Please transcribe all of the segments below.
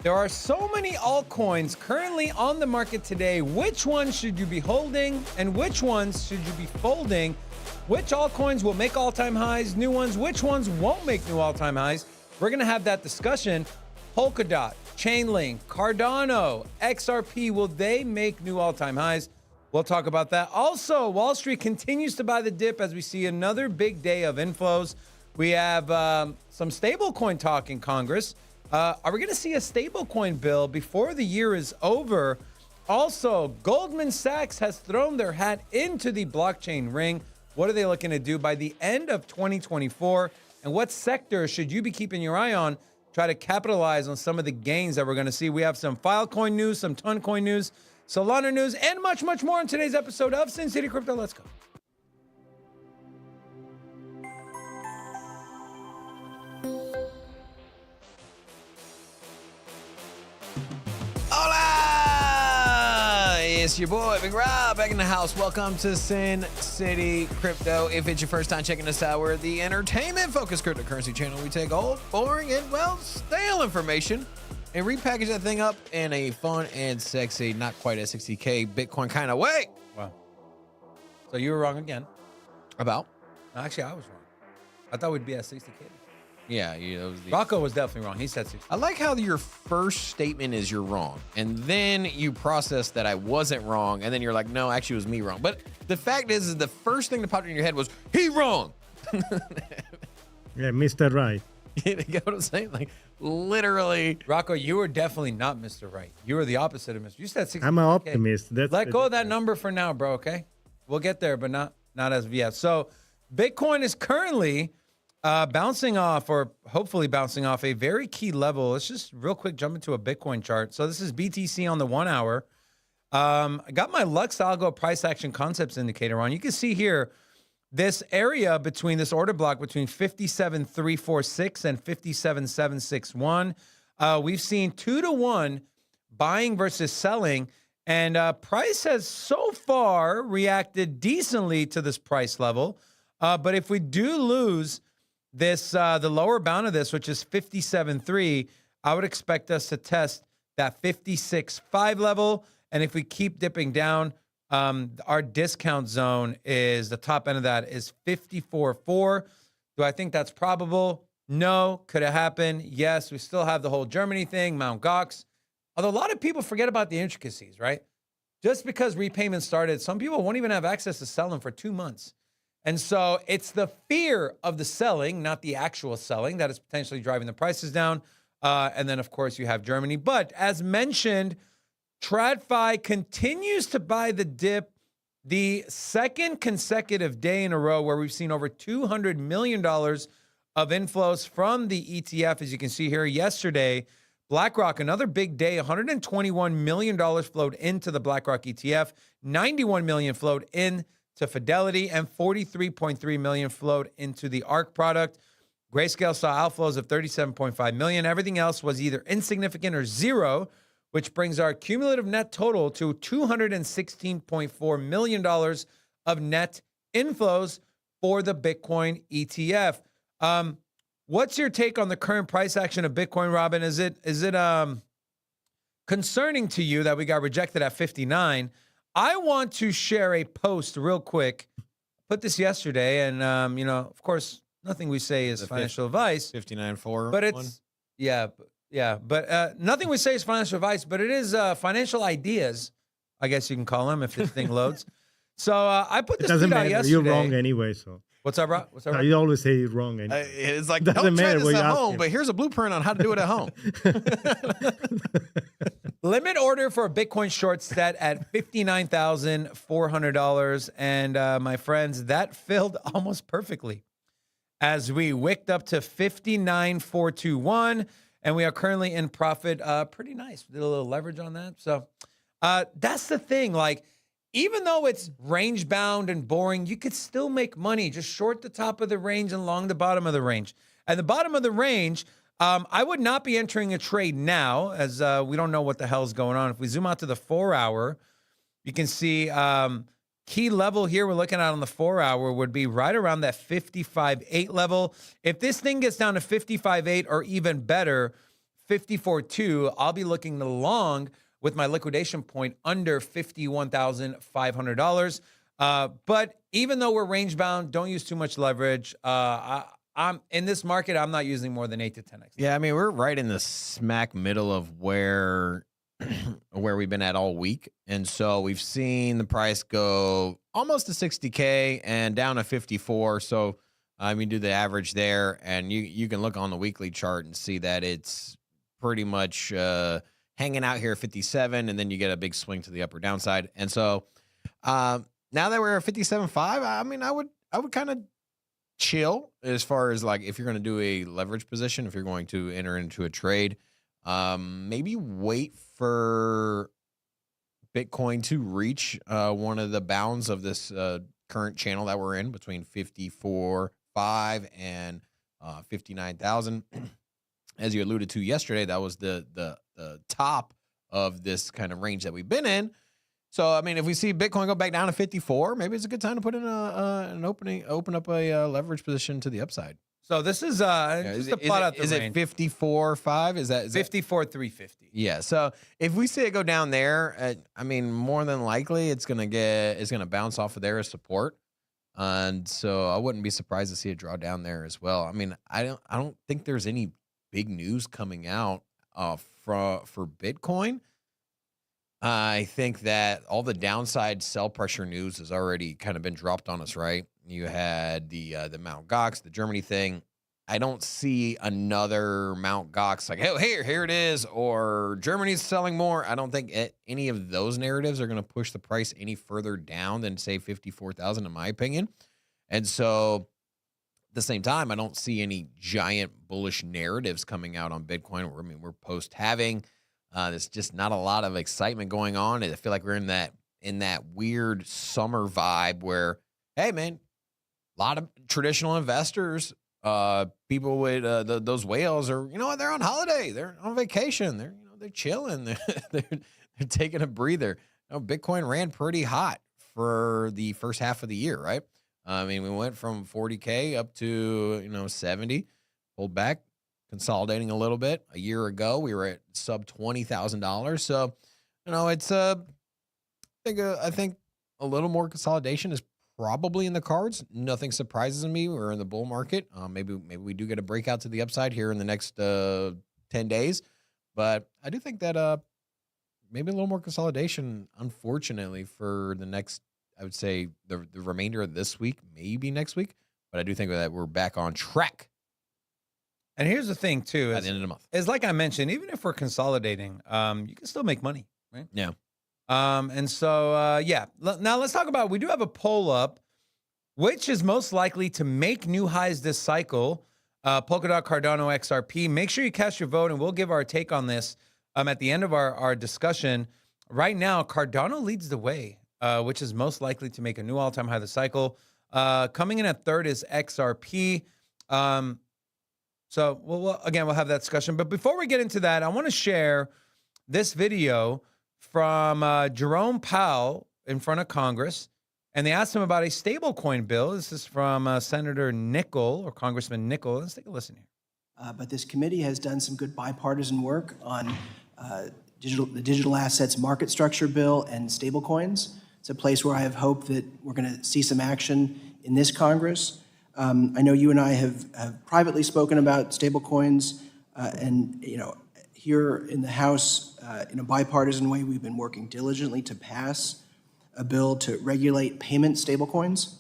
There are so many altcoins currently on the market today. Which ones should you be holding and which ones should you be folding? Which altcoins will make all-time highs, new ones, which ones won't make new all-time highs? We're going to have that discussion. Polkadot, Chainlink, Cardano, XRP, will they make new all-time highs? We'll talk about that. Also, Wall Street continues to buy the dip as we see another big day of inflows. We have some stablecoin talk in Congress. Are we going to see a stablecoin bill before the year is over? Also, Goldman Sachs has thrown their hat into the blockchain ring. What are they looking to do by the end of 2024? And what sector should you be keeping your eye on? Try to capitalize on some of the gains that we're going to see. We have some Filecoin news, some Toncoin news, Solana news, and much, much more in today's episode of Sin City Crypto. Let's go. Hola! It's your boy, Big Rob, back in the house. Welcome to Sin City Crypto. If it's your first time checking us out, we're the entertainment-focused cryptocurrency channel. We take old, boring, and, well, stale information and repackage that thing up in a fun and sexy, not quite a 60K Bitcoin kind of way. Wow. So you were wrong again. About? Actually, I was wrong. I thought we'd be at 60K. Yeah, that was the... Rocco was definitely wrong. He said 60. I like how your first statement is you're wrong, and then you process that I wasn't wrong, and then you're like, no, actually it was me wrong. But the fact is the first thing that popped in your head was, he wrong. Yeah, Mr. Right. You get what I'm saying? Like, literally. Rocco, you were definitely not Mr. Right. You were the opposite of Mr. You said 60. I'm an optimist. That's Let go of that number for now, bro, okay? We'll get there, but not as of yet. So Bitcoin is currently bouncing off, or hopefully bouncing off, a very key level. Let's just real quick jump into a Bitcoin chart. So this is BTC on the 1 hour. I got my Lux Algo price action concepts indicator on. You can see here this area between this order block between 57,346 and 57,761. We've seen 2-to-1 buying versus selling, and price has so far reacted decently to this price level. But if we do lose this, the lower bound of this, which is 57.3, I would expect us to test that 56.5 level. And if we keep dipping down, our discount zone is the top end of that is 54.4. Do I think that's probable? No. Could it happen? Yes. We still have the whole Germany thing, Mt. Gox. Although a lot of people forget about the intricacies, right? Just because repayment started, some people won't even have access to selling for 2 months. And so it's the fear of the selling, not the actual selling, that is potentially driving the prices down. And then, of course, you have Germany. But as mentioned, TradFi continues to buy the dip, the second consecutive day in a row where we've seen over $200 million of inflows from the ETF. As you can see here, yesterday, BlackRock, another big day, $121 million flowed into the BlackRock ETF, $91 million flowed in to Fidelity, and 43.3 million flowed into the ARC product. Grayscale saw outflows of 37.5 million. Everything else was either insignificant or zero, which brings our cumulative net total to $216.4 million of net inflows for the Bitcoin ETF. What's your take on the current price action of Bitcoin, Robin? Is it concerning to you that we got rejected at 59? I want to share a post real quick. Put this yesterday, and of course, nothing we say is financial advice. 59.4, but it's but nothing we say is financial advice. But it is financial ideas, I guess you can call them if this thing loads. So I put this tweet out yesterday. You're wrong anyway. So what's up, bro? What's up, bro? You always say you're wrong. Anyway. It's like, don't try this at home, but here's a blueprint on how to do it at home. Limit order for a Bitcoin short set at $59,400. And my friends, that filled almost perfectly as we wicked up to 59,421. And we are currently in profit. Pretty nice. We did a little leverage on that. So that's the thing. Like, even though it's range bound and boring, you could still make money. Just short the top of the range and long the bottom of the range. At the bottom of the range, I would not be entering a trade now, as we don't know what the hell's going on. If we zoom out to the 4 hour, you can see key level here we're looking at on the 4 hour would be right around that 55.8 level. If this thing gets down to 55.8 or even better, 54.2, I'll be looking to long with my liquidation point under $51,500. But even though we're range bound, don't use too much leverage. I'm in this market, I'm not using more than 8 to 10x. Yeah, I mean, we're right in the smack middle of where we've been at all week. And so we've seen the price go almost to 60K and down to 54. So I mean, do the average there, and you can look on the weekly chart and see that it's pretty much hanging out here at 57, and then you get a big swing to the up or downside. And so now that we're at 57.5, I mean, I would kind of chill as far as like if you're going to do a leverage position, if you're going to enter into a trade, maybe wait for Bitcoin to reach one of the bounds of this current channel that we're in between 54.5 and 59,000. As you alluded to yesterday, that was the top of this kind of range that we've been in. So, I mean, if we see Bitcoin go back down to 54, maybe it's a good time to put in open up a leverage position to the upside. So this is just to plot out the range. Is it 54.5? Is that 54,350? Yeah. So if we see it go down there, I mean, more than likely it's gonna bounce off of there as support, and so I wouldn't be surprised to see it draw down there as well. I mean, I don't think there's any big news coming out for Bitcoin. I think that all the downside sell pressure news has already kind of been dropped on us, right? You had the Mt. Gox, the Germany thing. I don't see another Mt. Gox like, hey, here it is, or Germany's selling more. I don't think any of those narratives are going to push the price any further down than, say, 54,000, in my opinion. And so at the same time, I don't see any giant bullish narratives coming out on Bitcoin. I mean, we're post-halving. There's just not a lot of excitement going on. I feel like we're in that weird summer vibe where, hey, man, a lot of traditional investors, people with those whales are, they're on holiday, they're on vacation, they're chilling, they're taking a breather. Bitcoin ran pretty hot for the first half of the year, right? I mean, we went from 40K up to 70, pulled back, consolidating a little bit. A year ago, we were at sub $20,000. So, it's I think a little more consolidation is probably in the cards. Nothing surprises me. We're in the bull market. Maybe we do get a breakout to the upside here in the next 10 days. But I do think that maybe a little more consolidation, unfortunately, for the next, I would say, the remainder of this week, maybe next week. But I do think that we're back on track. And here's the thing, too. At the end of the month. Is like I mentioned, even if we're consolidating, you can still make money, right? Yeah. And so, yeah. Now let's talk about, we do have a poll up, which is most likely to make new highs this cycle. Polkadot, Cardano, XRP. Make sure you cast your vote, and we'll give our take on this at the end of our discussion. Right now, Cardano leads the way, which is most likely to make a new all-time high this cycle. Coming in at third is XRP. So we'll have that discussion. But before we get into that, I want to share this video from Jerome Powell in front of Congress. And they asked him about a stablecoin bill. This is from Senator Nickel, or Congressman Nickel. Let's take a listen here. But this committee has done some good bipartisan work on the digital assets market structure bill and stablecoins. It's a place where I have hope that we're going to see some action in this Congress. I know you and I have privately spoken about stablecoins, and here in the House, in a bipartisan way, we've been working diligently to pass a bill to regulate payment stablecoins.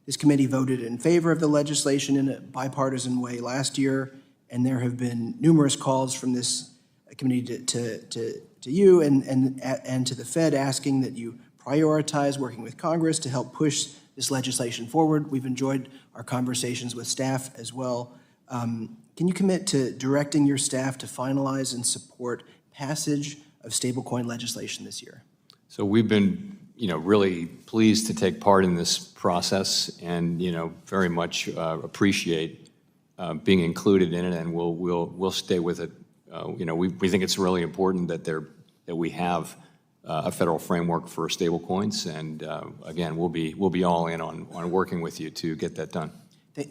This committee voted in favor of the legislation in a bipartisan way last year, and there have been numerous calls from this committee to you and to the Fed asking that you prioritize working with Congress to help push this legislation forward. We've enjoyed our conversations with staff as well. Can you commit to directing your staff to finalize and support passage of stablecoin legislation this year? So we've been, really pleased to take part in this process, and very much appreciate being included in it, and we'll stay with it. We think it's really important that we have a federal framework for stablecoins, and again, we'll be all in on working with you to get that done.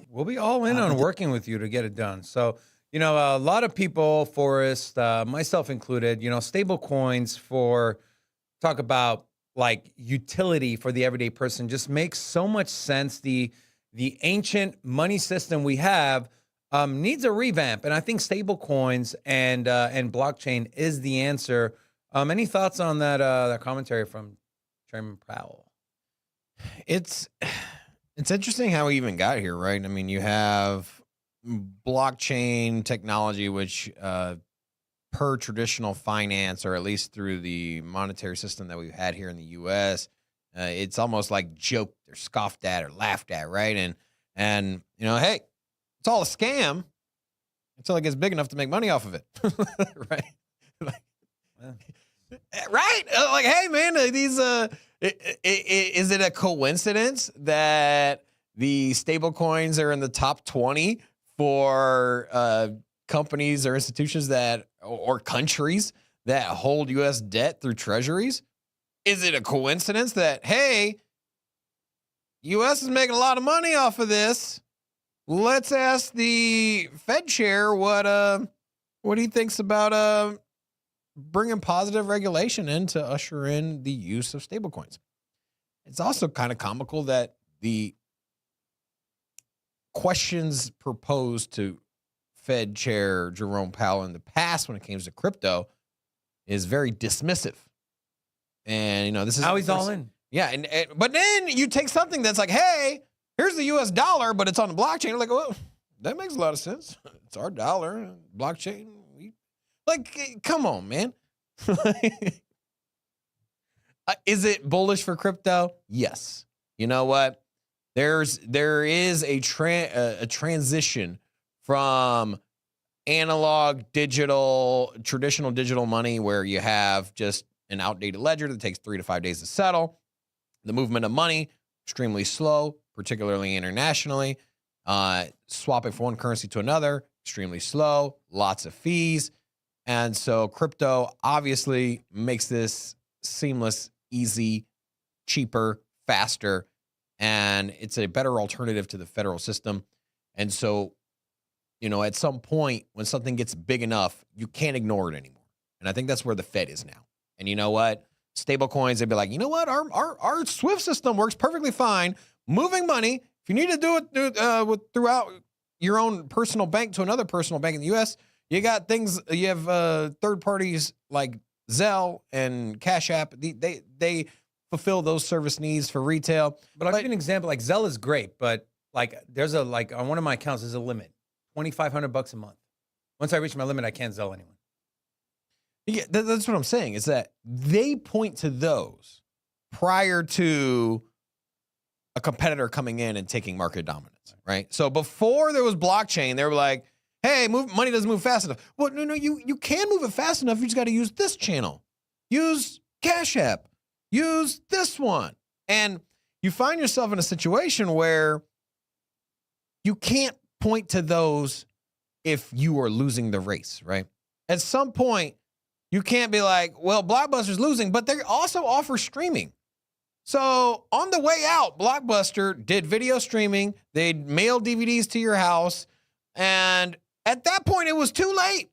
We'll be all in on working with you to get it done. So You know, a lot of people, Forrest, myself included, you know, stable coins talk about like utility for the everyday person just makes so much sense. The ancient money system we have needs a revamp, and I think stable coins and blockchain is the answer. Any thoughts on that commentary from Chairman Powell? It's interesting how we even got here, right? I mean, you have blockchain technology, which per traditional finance, or at least through the monetary system that we've had here in the U.S., it's almost like joked or scoffed at or laughed at, right? And you know, hey, it's all a scam until it gets big enough to make money off of it, right? Right? Like, hey, man, these is it a coincidence that the stable coins are in the top 20 for companies or institutions that or countries that hold U.S. debt through treasuries? Is it a coincidence that, hey, U.S. is making a lot of money off of this? Let's ask the Fed chair what he thinks about bringing positive regulation in to usher in the use of stablecoins. It's also kind of comical that the questions proposed to Fed Chair Jerome Powell in the past when it came to crypto is very dismissive. And, you know, this is how he's all in. Yeah. And but then you take something that's like, hey, here's the US dollar, but it's on the blockchain. You're like, well, that makes a lot of sense. It's our dollar, blockchain. Like, come on, man. Is it bullish for crypto? Yes. You know what? There is a transition from analog traditional digital money where you have just an outdated ledger that takes 3 to 5 days to settle. The movement of money, extremely slow, particularly internationally. Swapping from one currency to another, extremely slow, lots of fees. And so crypto obviously makes this seamless, easy, cheaper, faster, and it's a better alternative to the federal system. And so, you know, at some point when something gets big enough, you can't ignore it anymore. And I think that's where the Fed is now. And you know what? Stable coins, they'd be like, you know what? Our SWIFT system works perfectly fine. Moving money, if you need to do it throughout your own personal bank to another personal bank in the U.S., you got things, you have third parties like Zelle and Cash App. They fulfill those service needs for retail. But I'll give you an example. Like Zelle is great, but like there's on one of my accounts, there's a limit, $2,500 a month. Once I reach my limit, I can't Zelle anyone. Yeah, that's what I'm saying, is that they point to those prior to a competitor coming in and taking market dominance, right? So before there was blockchain, they were like, hey, money doesn't move fast enough. Well, no, you can move it fast enough. You just got to use this channel. Use Cash App. Use this one. And you find yourself in a situation where you can't point to those if you are losing the race, right? At some point, you can't be like, well, Blockbuster's losing, but they also offer streaming. So on the way out, Blockbuster did video streaming. They'd mail DVDs to your house. And at that point, it was too late.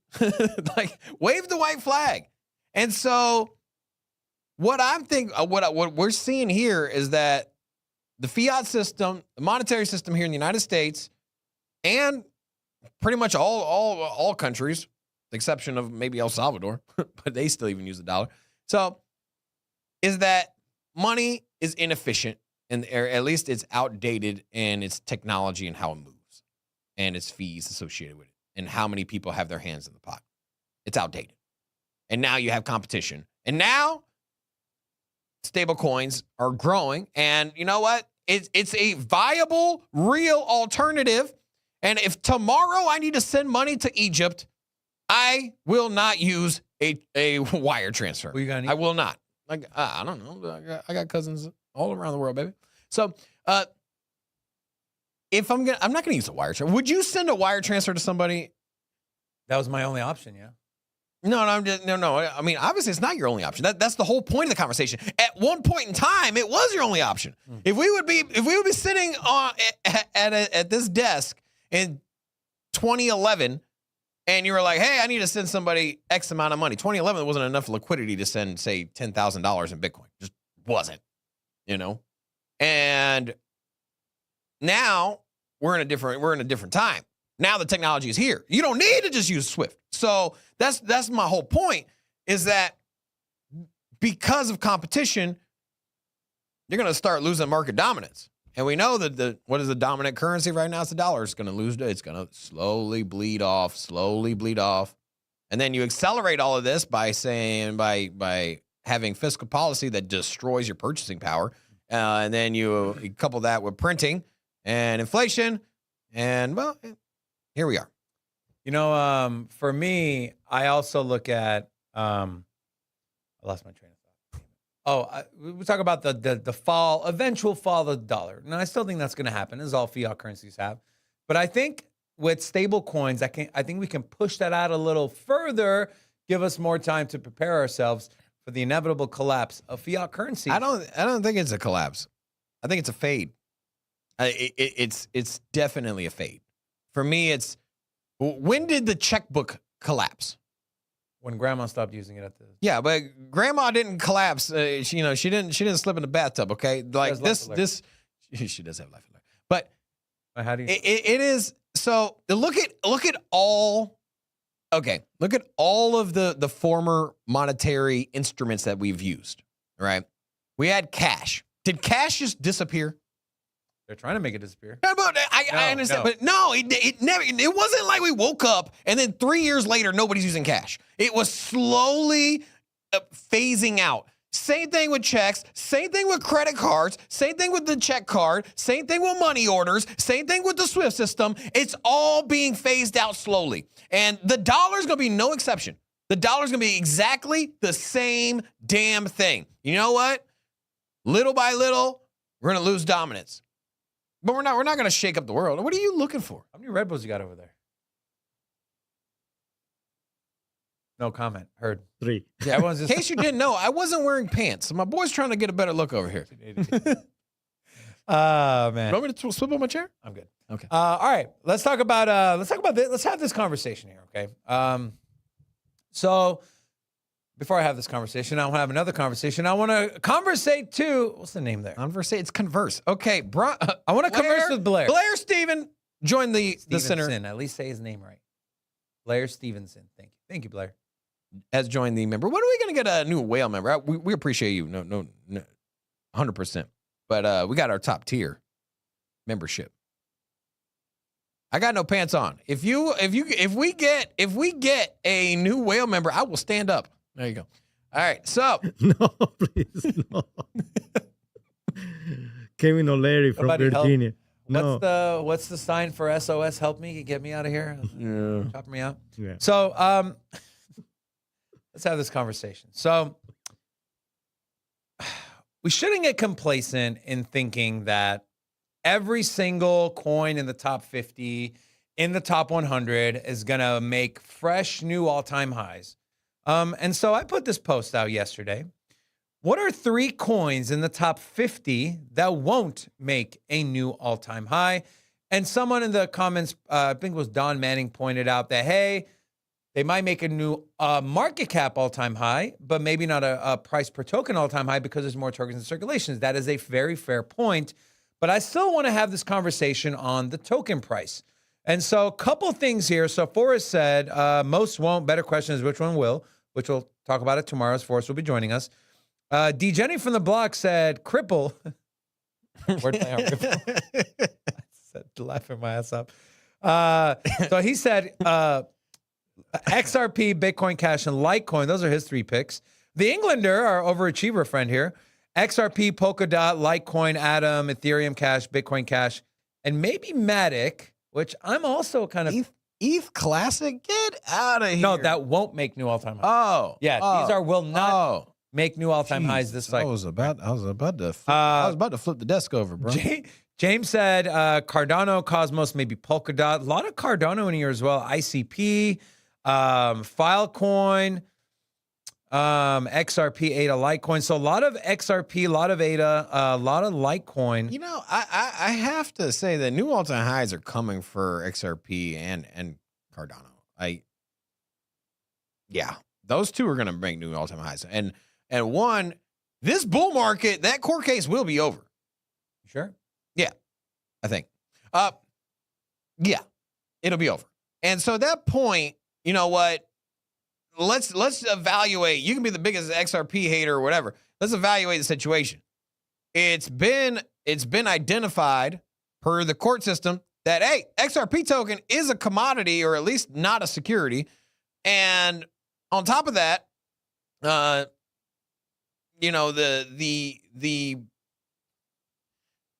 Like, wave the white flag. And so what we're seeing here is that the fiat system, the monetary system here in the United States, and pretty much all countries, the exception of maybe El Salvador, but they still even use the dollar. So is that money is inefficient, and at least it's outdated in its technology and how it moves and its fees associated with it and how many people have their hands in the pot. It's outdated. And now you have competition. And now stable coins are growing. And you know what? It's a viable, real alternative. And if tomorrow I need to send money to Egypt, I will not use a wire transfer. Well, you got I will not. Like, I don't know. I got cousins all around the world, baby. So, if I'm not gonna use a wire transfer. Would you send a wire transfer to somebody? That was my only option, yeah. No. I mean, obviously, it's not your only option. That's the whole point of the conversation. At one point in time, it was your only option. If we would be sitting at this desk in 2011, and you were like, hey, I need to send somebody X amount of money. 2011, there wasn't enough liquidity to send, say, $10,000 in Bitcoin. Just wasn't, And now we're in a different time. Now the technology is here. You don't need to just use Swift. So that's my whole point, is that because of competition, you're going to start losing market dominance. And we know that what is the dominant currency right now? It's the dollar. It's going to lose. It's going to slowly bleed off. And then you accelerate all of this by having fiscal policy that destroys your purchasing power. And then you couple that with printing and inflation. And, well, here we are. For me, I also look at, I lost my train of thought. We talk about the eventual fall of the dollar. And I still think that's going to happen, as all fiat currencies have. But I think with stable coins, I think we can push that out a little further, give us more time to prepare ourselves for the inevitable collapse of fiat currency. I don't think it's a collapse. I think it's a fade. It's definitely a fade. For me, when did the checkbook collapse? When grandma stopped using it at the... Yeah, but grandma didn't collapse. She didn't slip in the bathtub, okay? Like this she does have life alert. But how do you... it is, so look at all of the former monetary instruments that we've used, right? We had cash. Did cash just disappear? They're trying to make it disappear. Yeah, but I understand, but no, it never. It wasn't like we woke up and then 3 years later nobody's using cash. It was slowly phasing out. Same thing with checks. Same thing with credit cards. Same thing with the check card. Same thing with money orders. Same thing with the SWIFT system. It's all being phased out slowly, and the dollar's gonna be no exception. The dollar's gonna be exactly the same damn thing. You know what? Little by little, we're gonna lose dominance. But we're not going to shake up the world. What are you looking for? How many Red Bulls you got over there? No comment. Heard. 3. Yeah, everyone's In just... case you didn't know, I wasn't wearing pants. So my boy's trying to get a better look over here. Man. Want me to flip on my chair? I'm good. Okay. All right. Let's talk about this. Let's have this conversation here, okay? So before I have this conversation, I want to have another conversation. I want to conversate too. What's the name there? It's converse. Okay, I want to converse with Blair. Blair Steven joined the center. At least say his name right. Blair Stevenson. Thank you, Blair. Has joined the member. When are we going to get a new whale member? We appreciate you. No, 100%. But we got our top tier membership. I got no pants on. If we get a new whale member, I will stand up. There you go. All right, so No, please, no. Kevin O'Leary from Somebody help. Virginia. No. What's the sign for SOS? Help me, get me out of here. yeah. Chop me out. Yeah. So let's have this conversation. So we shouldn't get complacent in thinking that every single coin in the top 50, in the top 100 is going to make fresh new all-time highs. And so I put this post out yesterday. What are 3 coins in the top 50 that won't make a new all-time high? And someone in the comments, I think it was Don Manning, pointed out that, hey, they might make a new market cap all-time high, but maybe not a price per token all-time high because there's more tokens in circulation. That is a very fair point. But I still want to have this conversation on the token price. And so a couple things here. So Forrest said, most won't. Better question is which one will, which we'll talk about it tomorrow as Forrest will be joining us. D. Jenny from the block said, cripple. Wordplay on cripple. I said, laughing my ass up. So he said, XRP, Bitcoin Cash, and Litecoin. Those are his 3 picks. The Englander, our overachiever friend here, XRP, Polkadot, Litecoin, Atom, Ethereum Cash, Bitcoin Cash, and maybe Matic, which I'm also kind of... ETH Classic? Get out of here. No, that won't make new all-time highs. Oh. Yeah, these will not make new all-time highs this cycle. I was about to flip the desk over, bro. James said Cardano, Cosmos, maybe Polkadot. A lot of Cardano in here as well. ICP, Filecoin, XRP, ADA, Litecoin. So a lot of XRP, a lot of ADA, a lot of Litecoin. You know, I have to say that new all-time highs are coming for XRP and Cardano. Yeah, those two are going to make new all-time highs. And one, this bull market, that court case will be over. Sure. Yeah, I think. Yeah, it'll be over. And so at that point, you know what? Let's evaluate. You can be the biggest XRP hater or whatever. Let's evaluate the situation. It's been identified per the court system that, hey, XRP token is a commodity or at least not a security. And on top of that, you know, they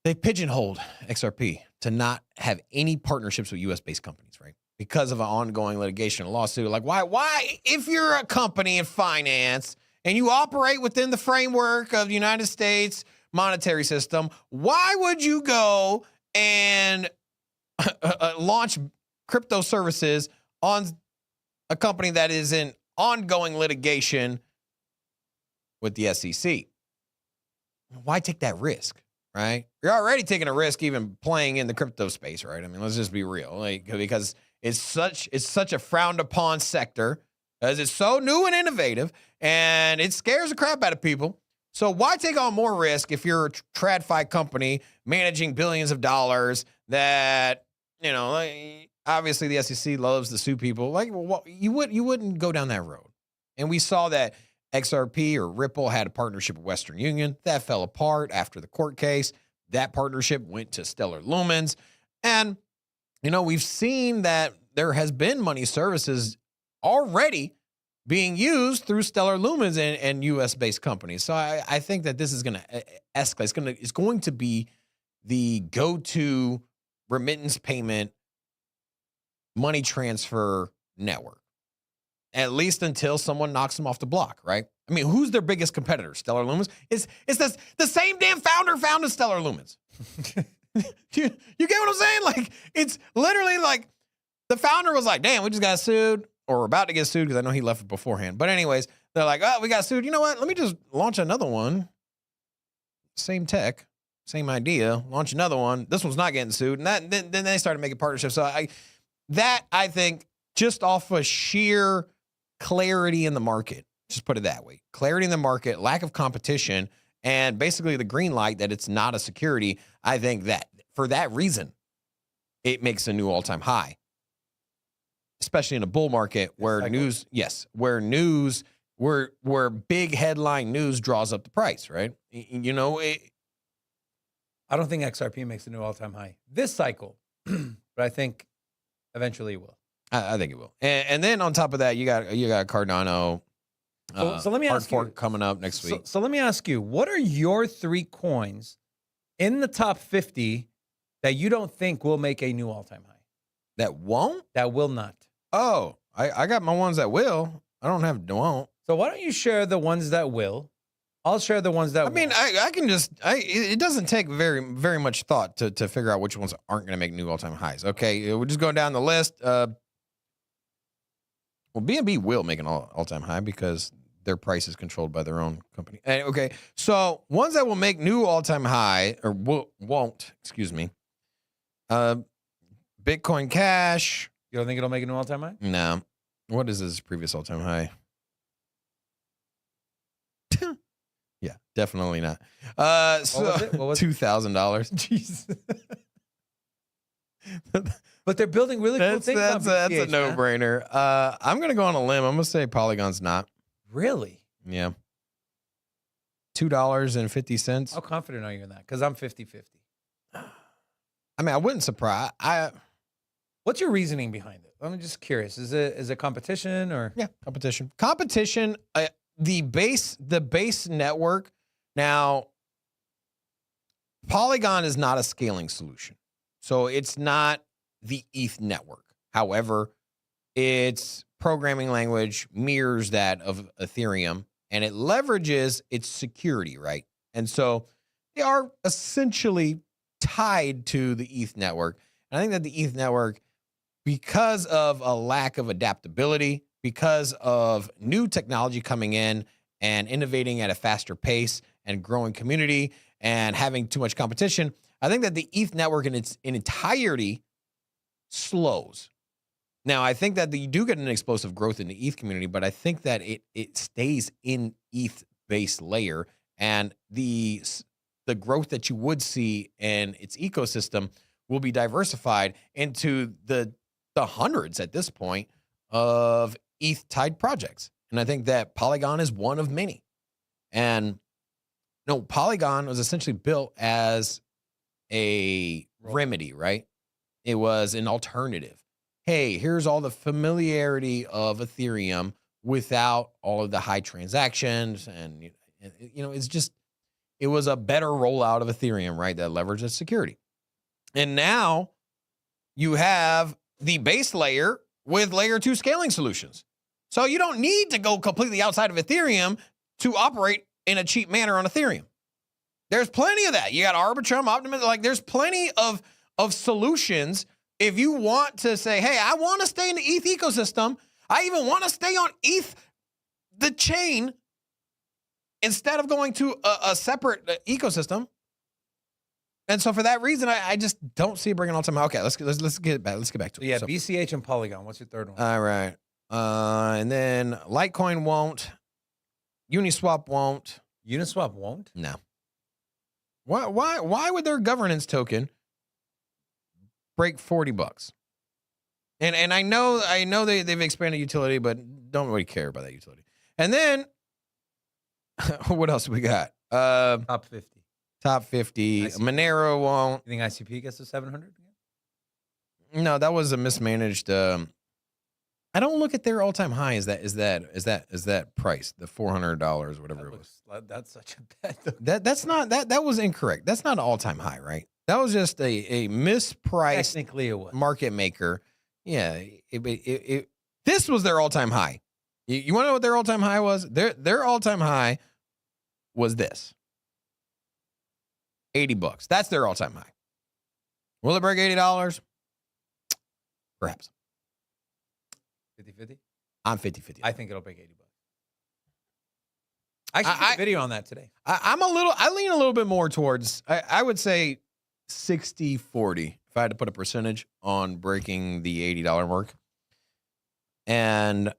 pigeonholed XRP to not have any partnerships with U.S.-based companies, right? Because of an ongoing litigation and lawsuit. Like, why, if you're a company in finance and you operate within the framework of the United States monetary system, why would you go and launch crypto services on a company that is in ongoing litigation with the SEC? Why take that risk, right? You're already taking a risk even playing in the crypto space, right? I mean, let's just be real, like, because it's such a frowned upon sector, as it's so new and innovative, and it scares the crap out of people. So why take on more risk if you're a TradFi company managing billions of dollars that, you know, like, obviously the SEC loves to sue people. Like, well, you wouldn't go down that road. And we saw that XRP or Ripple had a partnership with Western Union. That fell apart after the court case. That partnership went to Stellar Lumens. And, you know, we've seen that there has been money services already being used through Stellar Lumens and U.S.-based companies. So I think that this is going to escalate. It's going to be the go-to remittance payment money transfer network, at least until someone knocks them off the block, right? I mean, who's their biggest competitor? Stellar Lumens? It's the same damn founder founded Stellar Lumens. You get what I'm saying? Like, it's literally like the founder was like, damn, we just got sued, or about to get sued, because I know he left it beforehand. But anyways, they're like, oh, we got sued. You know what? Let me just launch another one. Same tech, same idea. Launch another one. This one's not getting sued. And then they started making partnerships. So I think just off of sheer clarity in the market, just put it that way, clarity in the market, lack of competition, and basically the green light that it's not a security, I think that for that reason, it makes a new all-time high, especially in a bull market where where big headline news draws up the price, right? You know, I don't think XRP makes a new all-time high this cycle, but I think eventually it will. I think it will. And then on top of that, you got Cardano. So let me ask fork you, coming up next week. So let me ask you, what are your 3 coins in the top 50 that you don't think will make a new all-time high? That won't? That will not. Oh, I got my ones that will. I don't have won't. So why don't you share the ones that will? I'll share the ones that I mean, I can just, it doesn't take very, very much thought to figure out which ones aren't going to make new all-time highs. Okay, we'll just go down the list. Well, BNB will make an all-time high because their price is controlled by their own company. Okay, so ones that will make new all-time high, or won't, excuse me. Bitcoin Cash. You don't think it'll make a new all-time high? No. What is his previous all-time high? Yeah, definitely not. So What was it? $2,000. Jesus. But they're building really cool things. That's a no-brainer. I'm gonna go on a limb. I'm gonna say Polygon's not. Really? Yeah. $2.50. How confident are you in that? Because I'm 50-50. I mean, I wouldn't surprise. What's your reasoning behind it? I'm just curious. Is it competition or? Yeah, competition. Competition. The base network. Now, Polygon is not a scaling solution, so it's not the ETH network. However, its programming language mirrors that of Ethereum, and it leverages its security, right? And so they are essentially tied to the ETH network. And I think that the ETH network, because of a lack of adaptability, because of new technology coming in and innovating at a faster pace and growing community and having too much competition, I think that the ETH network in its entirety slows. Now, I think that you do get an explosive growth in the ETH community, but I think that it stays in ETH-based layer, and the growth that you would see in its ecosystem will be diversified into the hundreds at this point of ETH-tied projects. And I think that Polygon is one of many. And no, Polygon was essentially built as a remedy, right? It was an alternative. Hey, here's all the familiarity of Ethereum without all of the high transactions. And, you know, it was a better rollout of Ethereum, right? That leverages security. And now you have the base layer with layer 2 scaling solutions. So you don't need to go completely outside of Ethereum to operate in a cheap manner on Ethereum. There's plenty of that. You got Arbitrum, Optimism, like there's plenty of solutions. If you want to say, hey, I want to stay in the ETH ecosystem, I even want to stay on ETH, the chain, instead of going to a separate ecosystem. And so for that reason, I just don't see it bringing all time. Okay, let's get back. Let's get back to it. Yeah, So, BCH and Polygon. What's your third one? all right. And then Litecoin won't. Uniswap won't. Uniswap won't? No. Why would their governance token break $40? And I know they've expanded utility, but don't really care about that utility. And then what else we got? Top 50. Top 50. ICP. Monero won't. You think ICP gets to 700 again? No, that was a mismanaged. I don't look at their all-time high. Is that price, the $400 or whatever it was? That's such a bad. That's not that was incorrect. That's not an all-time high, right? That was just a mispriced Technically, it was. market maker. Yeah, this was their all-time high. You want to know what their all-time high was? Their all-time high was this. $80. That's their all-time high. Will it break $80? Perhaps. 50-50? I'm 50-50. I think it'll break $80. I actually did a video on that today. I lean a little bit more towards, I would say 60-40 if I had to put a percentage on breaking the $80 mark. And,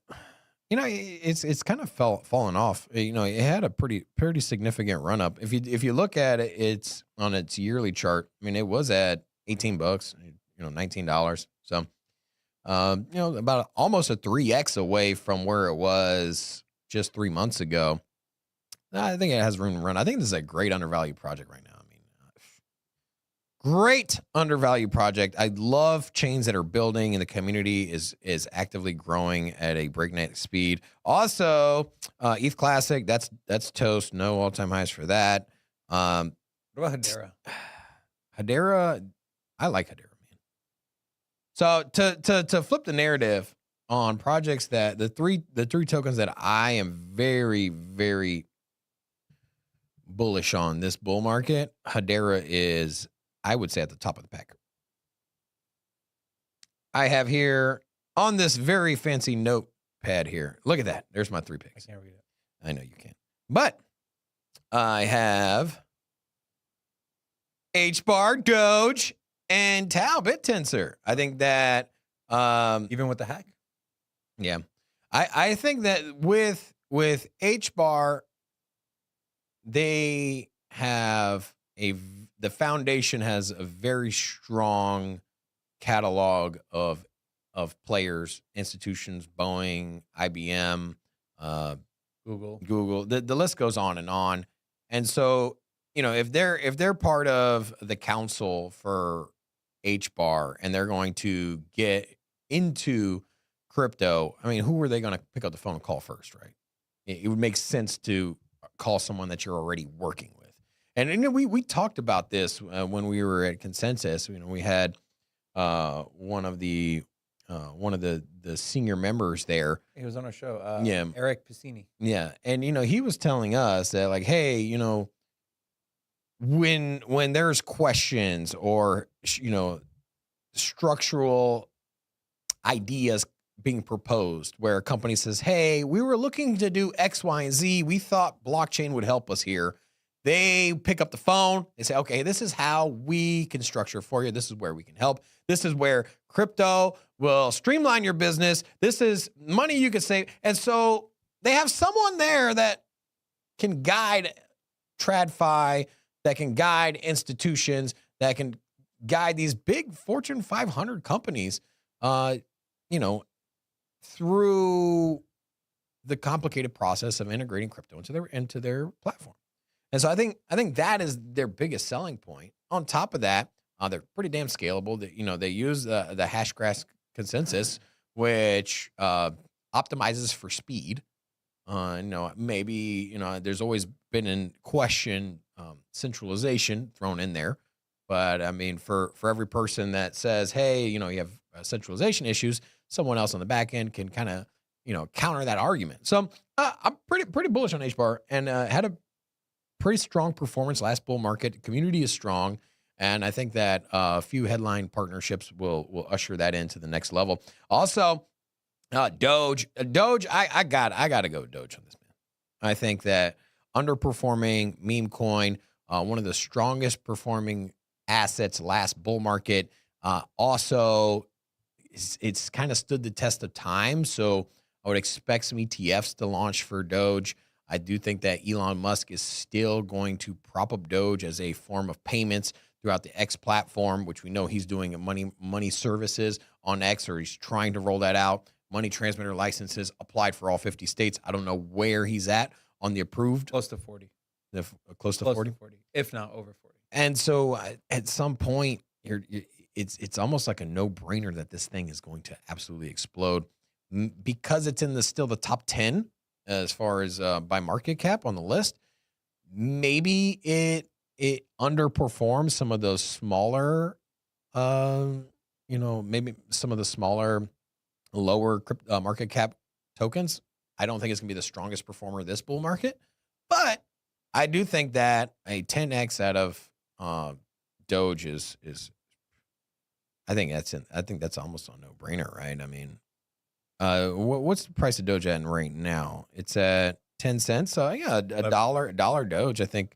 you know, it's kind of fallen off. You know, it had a pretty significant run up. If you look at it, it's on its yearly chart. I mean, it was at $18, you know, $19. So, you know, about almost a 3x away from where it was just 3 months ago. I think it has room to run. I think this is a great undervalued project right now. I mean, great undervalued project. I love chains that are building and the community is actively growing at a breakneck speed. Also, ETH Classic, that's toast. No all-time highs for that. What about Hedera? Hedera, I like Hedera, man. So to flip the narrative on projects that the three tokens that I am very, very bullish on this bull market, Hedera is, I would say, at the top of the pack. I have here on this very fancy notepad here. Look at that. There's my 3 picks. I can't read it. I know you can't. But I have HBAR, Doge, and Tau BitTensor. I think that Even with the hack? yeah. I think that with HBAR, they have the foundation has a very strong catalog of players, institutions, Boeing, IBM, Google. The list goes on. And so, you know, if they're part of the council for HBAR and they're going to get into crypto, I mean, who are they going to pick up the phone and call first, right? It would make sense to call someone that you're already working with. And you know, we talked about this when we were at Consensus. You know, we had one of the senior members there. He was on our show. Yeah. Eric Piscini. Yeah, and you know, he was telling us that, like, hey, you know, when there's questions or, you know, structural ideas being proposed where a company says, hey, we were looking to do X, Y, and Z. We thought blockchain would help us here. They pick up the phone. They say, okay, this is how we can structure for you. This is where we can help. This is where crypto will streamline your business. This is money you can save. And so they have someone there that can guide TradFi, that can guide institutions, that can guide these big Fortune 500 companies, through the complicated process of integrating crypto into their platform. And so I think that is their biggest selling point. On top of that, they're pretty damn scalable. They use the Hashgraph consensus, which optimizes for speed. Maybe there's always been in question centralization thrown in there, but I mean, for every person that says, hey, you have centralization issues, someone else on the back end can kind of counter that argument. So I'm pretty bullish on HBAR, and had a pretty strong performance last bull market. Community is strong, and I think that a few headline partnerships will usher that into the next level. Also, Doge, I gotta go with Doge on this, man. I think that underperforming meme coin, one of the strongest performing assets last bull market. Also, it's kind of stood the test of time. So I would expect some ETFs to launch for Doge. I do think that Elon Musk is still going to prop up Doge as a form of payments throughout the X platform, which we know he's doing money services on X, or he's trying to roll that out. Money transmitter licenses applied for all 50 states. I don't know where he's at on the approved. Close to 40. Close to 40? If not over 40. And so at some point, it's almost like a no-brainer that this thing is going to absolutely explode, because it's in still the top 10 as far as by market cap on the list. Maybe it underperforms some of those smaller, maybe some of the smaller, lower market cap tokens. I don't think it's going to be the strongest performer this bull market, but I do think that a 10x out of Doge is I think that's almost a no-brainer, right? I mean, what's the price of Doge at right now? It's at 10 cents. So yeah, a dollar Doge. I think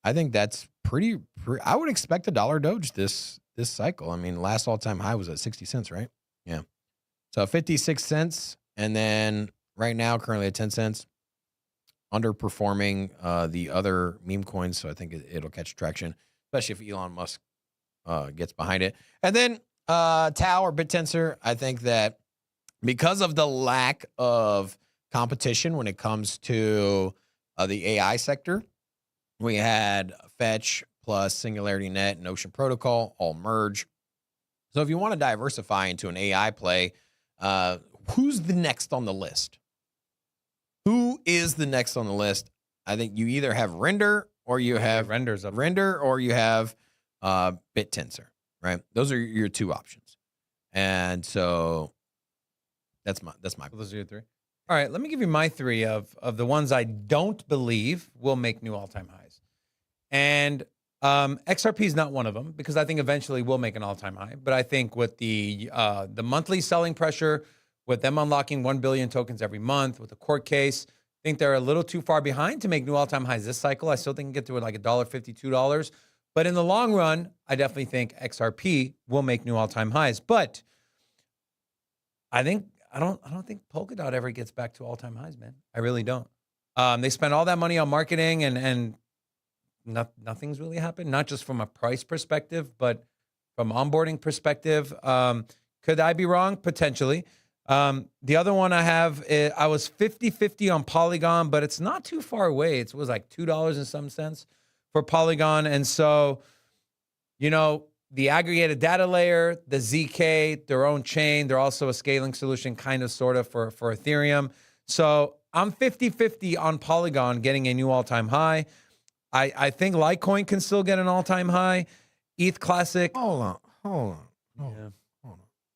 that's pretty. I would expect a dollar Doge this cycle. I mean, last all-time high was at 60 cents, right? Yeah. So 56 cents, and then right now currently at 10 cents, underperforming the other meme coins. So I think it'll catch traction, especially if Elon Musk gets behind it. And then Tau or BitTensor, I think that because of the lack of competition when it comes to the AI sector, we had Fetch plus Singularity Net and Ocean Protocol all merge. So if you want to diversify into an AI play, who's the next on the list? Who is the next on the list? I think you either have Render or you have Render or you have BitTensor, right? Those are your two options. And so that's my Those are your three. All right, let me give you my three of the ones I don't believe will make new all-time highs. And XRP is not one of them, because I think eventually we'll make an all-time high. But I think with the monthly selling pressure, with them unlocking 1 billion tokens every month, with the court case, I think they're a little too far behind to make new all-time highs this cycle. I still think get to it like $1.50, $2. But in the long run, I definitely think XRP will make new all-time highs. But I don't think Polkadot ever gets back to all-time highs, man. I really don't. They spent all that money on marketing and nothing's really happened, not just from a price perspective, but from onboarding perspective. Could I be wrong? Potentially. The other one I have, I was 50-50 on Polygon, but it's not too far away. It was like $2 and some cents for Polygon. And so, the aggregated data layer, the ZK, their own chain, they're also a scaling solution, kind of, sort of, for Ethereum. So I'm 50-50 on Polygon getting a new all-time high. I think Litecoin can still get an all-time high. ETH Classic. Hold on.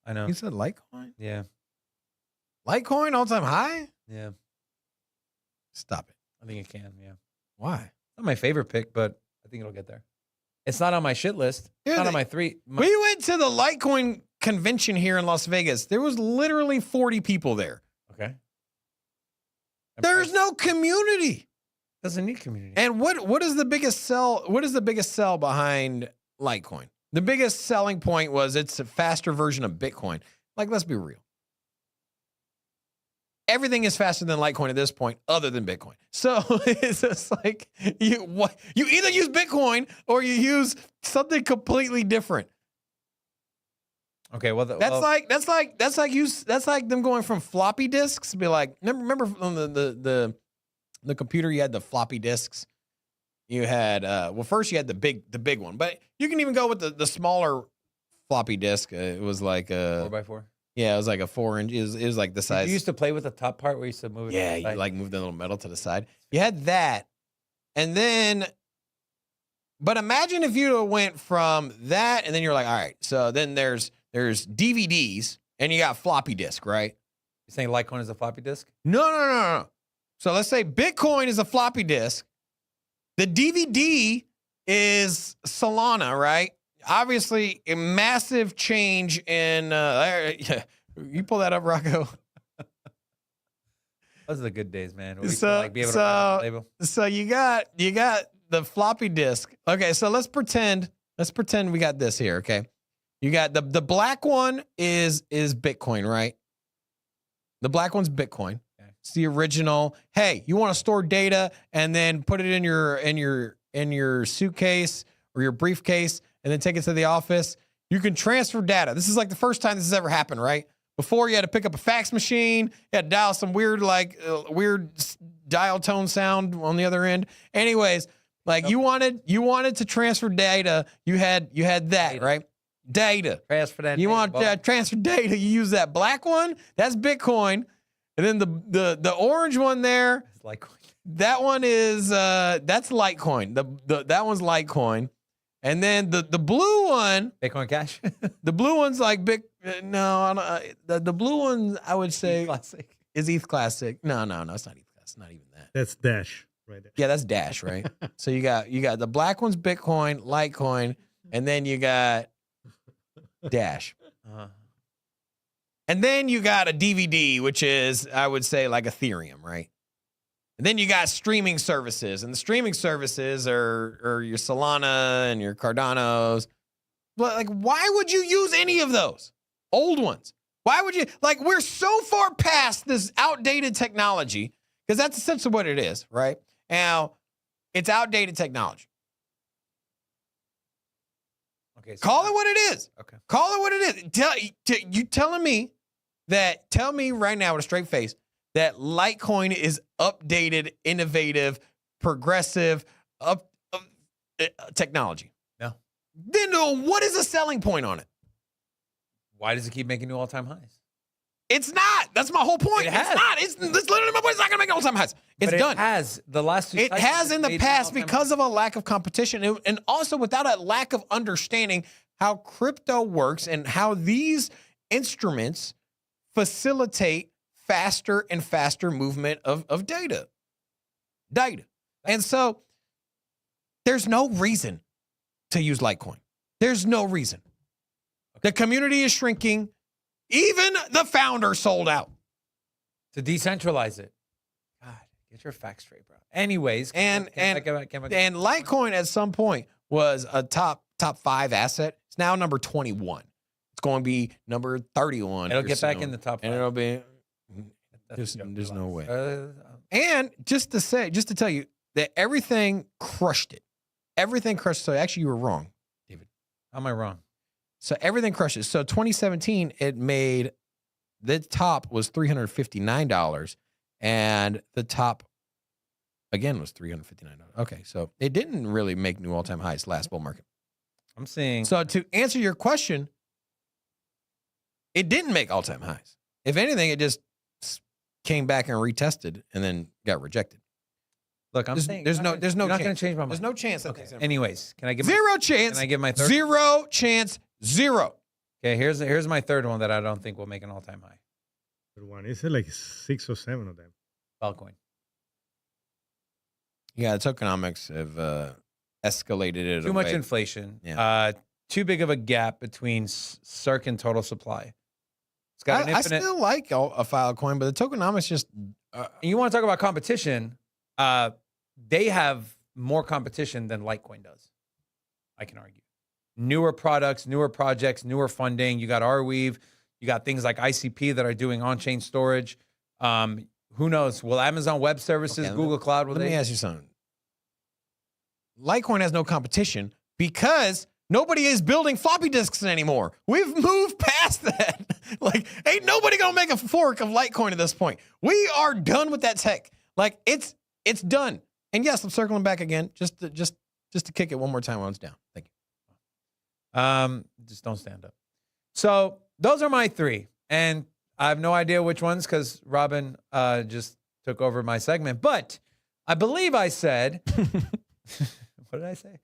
I know. You said Litecoin? Yeah. Litecoin all-time high? Yeah. Stop it. I think it can, yeah. Why? Not my favorite pick, but I think it'll get there. It's not on my shit list. It's not on my three. We went to the Litecoin convention here in Las Vegas. There was literally 40 people there. Okay. There's no community. Doesn't need community. And what is the biggest sell? What is the biggest sell behind Litecoin? The biggest selling point was it's a faster version of Bitcoin. Like, let's be real. Everything is faster than Litecoin at this point, other than Bitcoin. So it's just like you either use Bitcoin or you use something completely different. Okay, well, That's like them going from floppy disks to be like, remember on the computer you had the floppy disks. You had first you had the big one, but you can even go with the smaller floppy disk. It was like a 4x4. Yeah, it was like a 4-inch. It was like the size. You used to play with the top part where you used to move it. Yeah, you like move the little metal to the side. You had that, and then, but imagine if you went from that, and then you're like, all right, so then there's DVDs, and you got floppy disk, right? You're saying Litecoin is a floppy disk? No. So let's say Bitcoin is a floppy disk. The DVD is Solana, right? Obviously, a massive change in. You pull that up, Rocco. Those are the good days, man. We So you got the floppy disk. Okay, so let's pretend we got this here. Okay, you got the black one is Bitcoin, right? The black one's Bitcoin. Okay. It's the original. Hey, you want to store data and then put it in your suitcase or your briefcase and then take it to the office. You can transfer data. This is like the first time this has ever happened, right? Before you had to pick up a fax machine, you had to dial some weird dial tone sound on the other end. Anyways, like you wanted to transfer data, you had that, data. Right? Data. Transfer that. You want to transfer data, you use that black one, that's Bitcoin. And then the orange one there, It's Litecoin. that one is that's Litecoin. That one's Litecoin. And then the blue one, Bitcoin Cash. the blue one's like big. No, the blue one I would say Classic. is ETH Classic. No, it's not ETH Classic. Not even that. That's Dash right there. Yeah, that's Dash, right? So you got the black one's Bitcoin, Litecoin, and then you got Dash. And then you got a DVD, which is, I would say, like Ethereum, right? And then you got streaming services, and the streaming services are your Solana and your Cardanos. But like, why would you use any of those old ones? Why would you? Like, we're so far past this outdated technology, because that's essentially what it is, right? Now, it's outdated technology. Okay. So Call it what it is. Okay. Call it what it is. Tell me right now with a straight face that Litecoin is updated, innovative, progressive, technology. No. Then what is the selling point on it? Why does it keep making new all-time highs? It's not. That's my whole point. It has. It's not. It's literally my point. It's not going to make all-time highs. It's But done. It has the last two. It cycles, has in it's the made past all-time because of a lack of competition and also without a lack of understanding how crypto works and how these instruments facilitate faster and faster movement of data. And so there's no reason to use Litecoin. There's no reason. The community is shrinking. Even the founder sold out. to decentralize it. God, get your facts straight, bro. Anyways, And Litecoin at some point was a top 5 asset. It's now number 21. It's going to be number 31. it'll get back in the top 5. And it'll be That's a joke. there's no way. Uh, And just to tell you that everything crushed it. Everything crushed. So actually, you were wrong, David. how am I wrong? So everything crushes. So 2017, it made the top was $359, and the top again was $359. Okay, so it didn't really make new all-time highs last bull market. I'm saying So to answer your question, it didn't make all-time highs. If anything, it just came back and retested and then got rejected. look, I'm There's- saying there's you're no- not there's no you're not going chance. to change my mind. There's no chance. That Okay. thing's gonna- Anyways, can I give Zero chance. Can I give my third? Zero chance. Zero. Okay, here's my third one that I don't think will make an all-time high. But one is like 6 or 7 of them. Altcoin. Yeah, tokenomics have escalated it. Too much away. inflation. Yeah. Too big of a gap between circ and total supply. It's got an I infinite. still like a Filecoin, but the tokenomics just You want to talk about competition? they have more competition than Litecoin does. I can argue. Newer products, newer projects, newer funding. You got Arweave. You got things like ICP that are doing on-chain storage. Who knows? Will Amazon Web Services, Google Cloud, will Let they? me ask you something. Litecoin has no competition because nobody is building floppy disks anymore. We've moved past that. Like, ain't nobody gonna make a fork of Litecoin at this point. We are done with that tech. Like, it's done. And yes, I'm circling back again, just to kick it one more time while it's down. Thank you. Just don't stand up. So those are my three, and I have no idea which ones because Robin just took over my segment. But I believe I said, what did I say?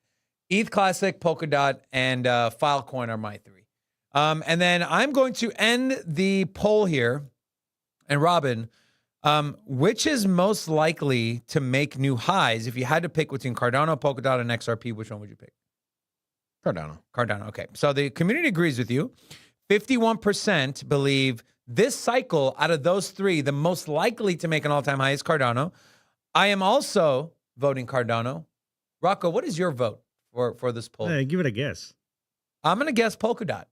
ETH Classic, Polkadot, and Filecoin are my three. And then I'm going to end the poll here. And Robin, which is most likely to make new highs? If you had to pick between Cardano, Polkadot, and XRP, which one would you pick? Cardano. Okay. So the community agrees with you. 51% believe this cycle out of those three, the most likely to make an all-time high is Cardano. I am also voting Cardano. Rocco, what is your vote for this poll? Give it a guess. I'm going to guess Polkadot.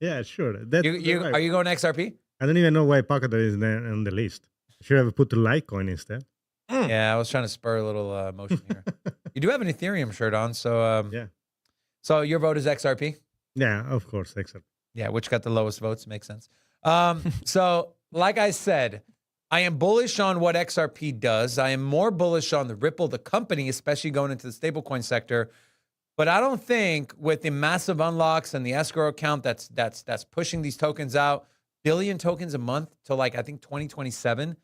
Yeah, sure. Are you going XRP? I don't even know why Polkadot is there on the list. Should have put the Litecoin instead. Yeah, I was trying to spur a little motion here. You do have an Ethereum shirt on, so Yeah. So your vote is XRP? Yeah, of course, XRP. Yeah, which got the lowest votes. Makes sense. So, like I said, I am bullish on what XRP does. I am more bullish on the Ripple, the company, especially going into the stablecoin sector. But I don't think with the massive unlocks and the escrow account that's pushing these tokens out, billion tokens a month to like I think 2027.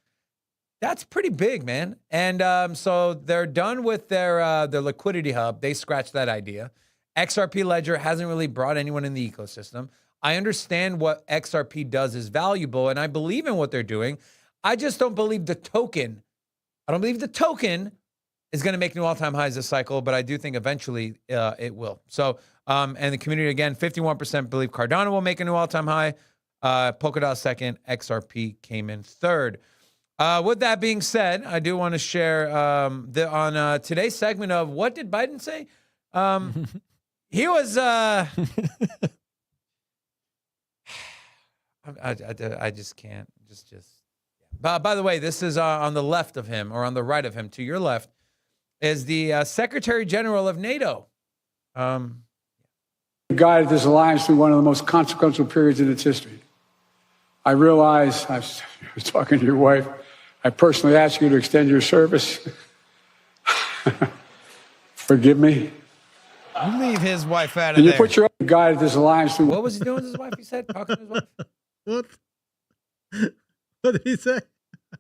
That's pretty big, man. And so they're done with their liquidity hub. They scratched that idea. XRP Ledger hasn't really brought anyone in the ecosystem. I understand what XRP does is valuable, and I believe in what they're doing. I just don't believe the token. I don't believe the token is going to make new all-time highs this cycle, but I do think eventually it will. So, and the community, again, 51% believe Cardano will make a new all-time high. Polkadot second, XRP came in third. With that being said, I do want to share on today's segment of What Did Biden Say? He was... I just can't. By the way, this is on the left of him, or on the right of him, to your left, is the Secretary General of NATO. Guided this alliance through one of the most consequential periods in its history. I realize, I was talking to your wife, I personally asked you to extend your service. Forgive me. You leave his wife out of And you there. put your guided this alliance through. What was he doing with his wife? He said, talking to his wife. What? What did he say?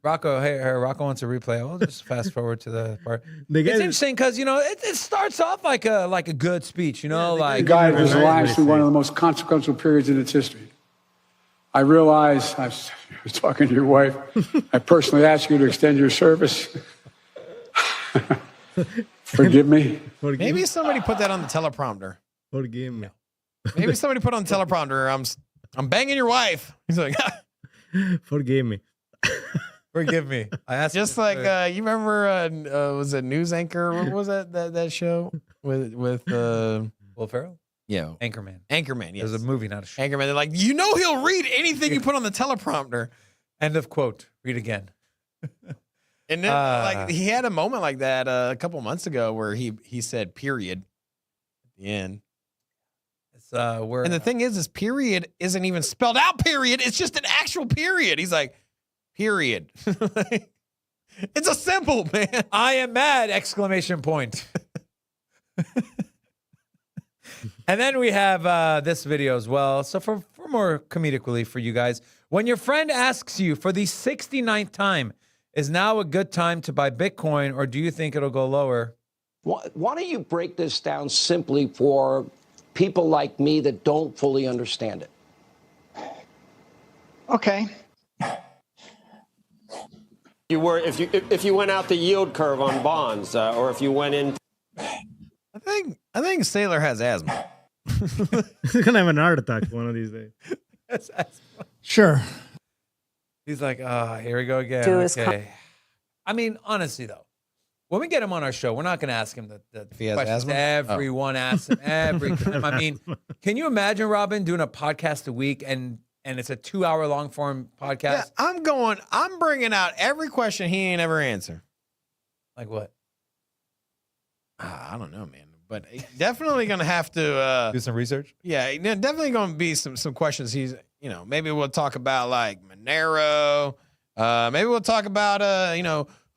Rocco, hey, Rocco wants a replay. I'll just fast forward to the part. The guy- It's interesting because it starts off like a good speech, like Guided this Right, alliance what through he one said. of the most consequential periods in its history. I realize, I was talking to your wife, I personally asked you to extend your service. Forgive me. Forgive, Maybe somebody put that on the teleprompter. forgive me. Maybe somebody put on the teleprompter. I'm banging your wife. He's like, Forgive me. forgive me. I asked just like you remember was it News Anchor? What was that show with Will Ferrell, yeah, Anchorman. Anchorman? It Yes, was a movie, not a show. Anchorman. They're like, he'll read anything you put on the teleprompter. End of quote. Read again. And then like he had a moment like that a couple months ago where he said period at the end. It's we're And the thing is period isn't even spelled out period. It's just an actual period. He's like, period. It's a symbol, man. I am mad! Exclamation point. And then we have this video as well. So for more comedic relief for you guys, when your friend asks you for the 69th time, is now a good time to buy Bitcoin, or do you think it'll go lower? Why don't you break this down simply for people like me that don't fully understand it? Okay. You were if you went out the yield curve on bonds, or if you went in. I think Sailor has asthma. He's gonna have an heart attack one of these days. Sure. He's like, here we go again. Do is Okay. I mean, honestly though, When we get him on our show, we're not going to ask him the he has questions asthma? everyone asks him every time. I mean, can you imagine, Robin, doing a podcast a week and it's a 2-hour long form podcast? Yeah, I'm bringing out every question he ain't ever answered. Like what? I don't know, man. But definitely going to have to Do some research? Yeah, definitely going to be some questions. Maybe we'll talk about like Monero. Maybe we'll talk about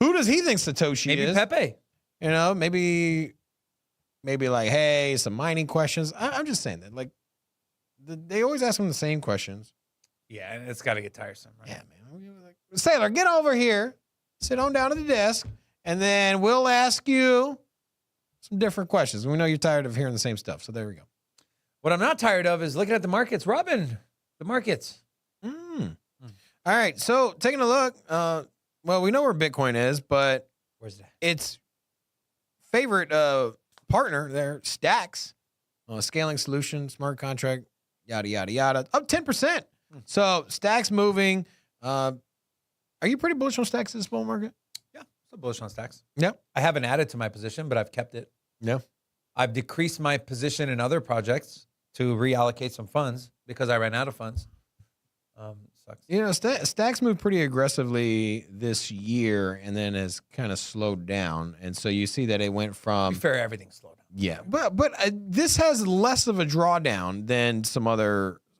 who does he think Satoshi Maybe is? Pepe. Maybe like, hey, some mining questions. I'm just saying that, like, they always ask him the same questions. Yeah, and it's got to get tiresome, right? Yeah, man. Like, Sailor, get over here, sit on down at the desk, and then we'll ask you some different questions. We know you're tired of hearing the same stuff, so there we go. What I'm not tired of is looking at the markets. Robin, the markets. All right, so taking a look, well, we know where Bitcoin is, but Where's that? its favorite partner there, Stacks, scaling solution, smart contract, yada, yada, yada, up 10%. So Stacks moving. Are you pretty bullish on Stacks in this bull market? Yeah, so bullish on stacks. Yep. I haven't added to my position, but I've kept it. Yeah. I've decreased my position in other projects to reallocate some funds because I ran out of funds. Sucks. Stacks moved pretty aggressively this year and then has kind of slowed down. And so you see that it went To from be fair, everything slowed down. yeah, but this has less of a drawdown than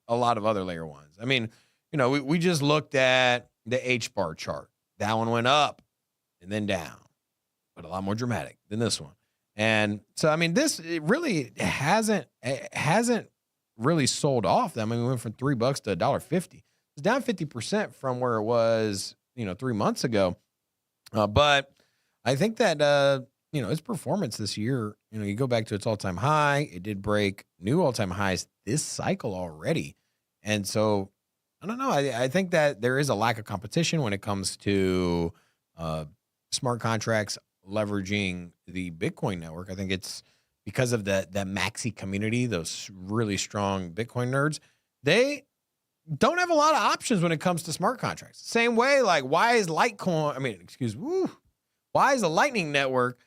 a lot of other layer ones. I mean, we just looked at the H bar chart. That one went up and then down, but a lot more dramatic than this one. And so, I mean, it really hasn't really sold off. I mean, we went from $3 to $1.50. It's down 50% from where it was, 3 months ago. But I think that, its performance this year, you go back to its all-time high. It did break new all-time highs this cycle already. And so, I don't know. I think that there is a lack of competition when it comes to smart contracts leveraging the Bitcoin network. I think it's because of that maxi community, those really strong Bitcoin nerds. They don't have a lot of options when it comes to smart contracts. Same way, like, why is why is the Lightning Network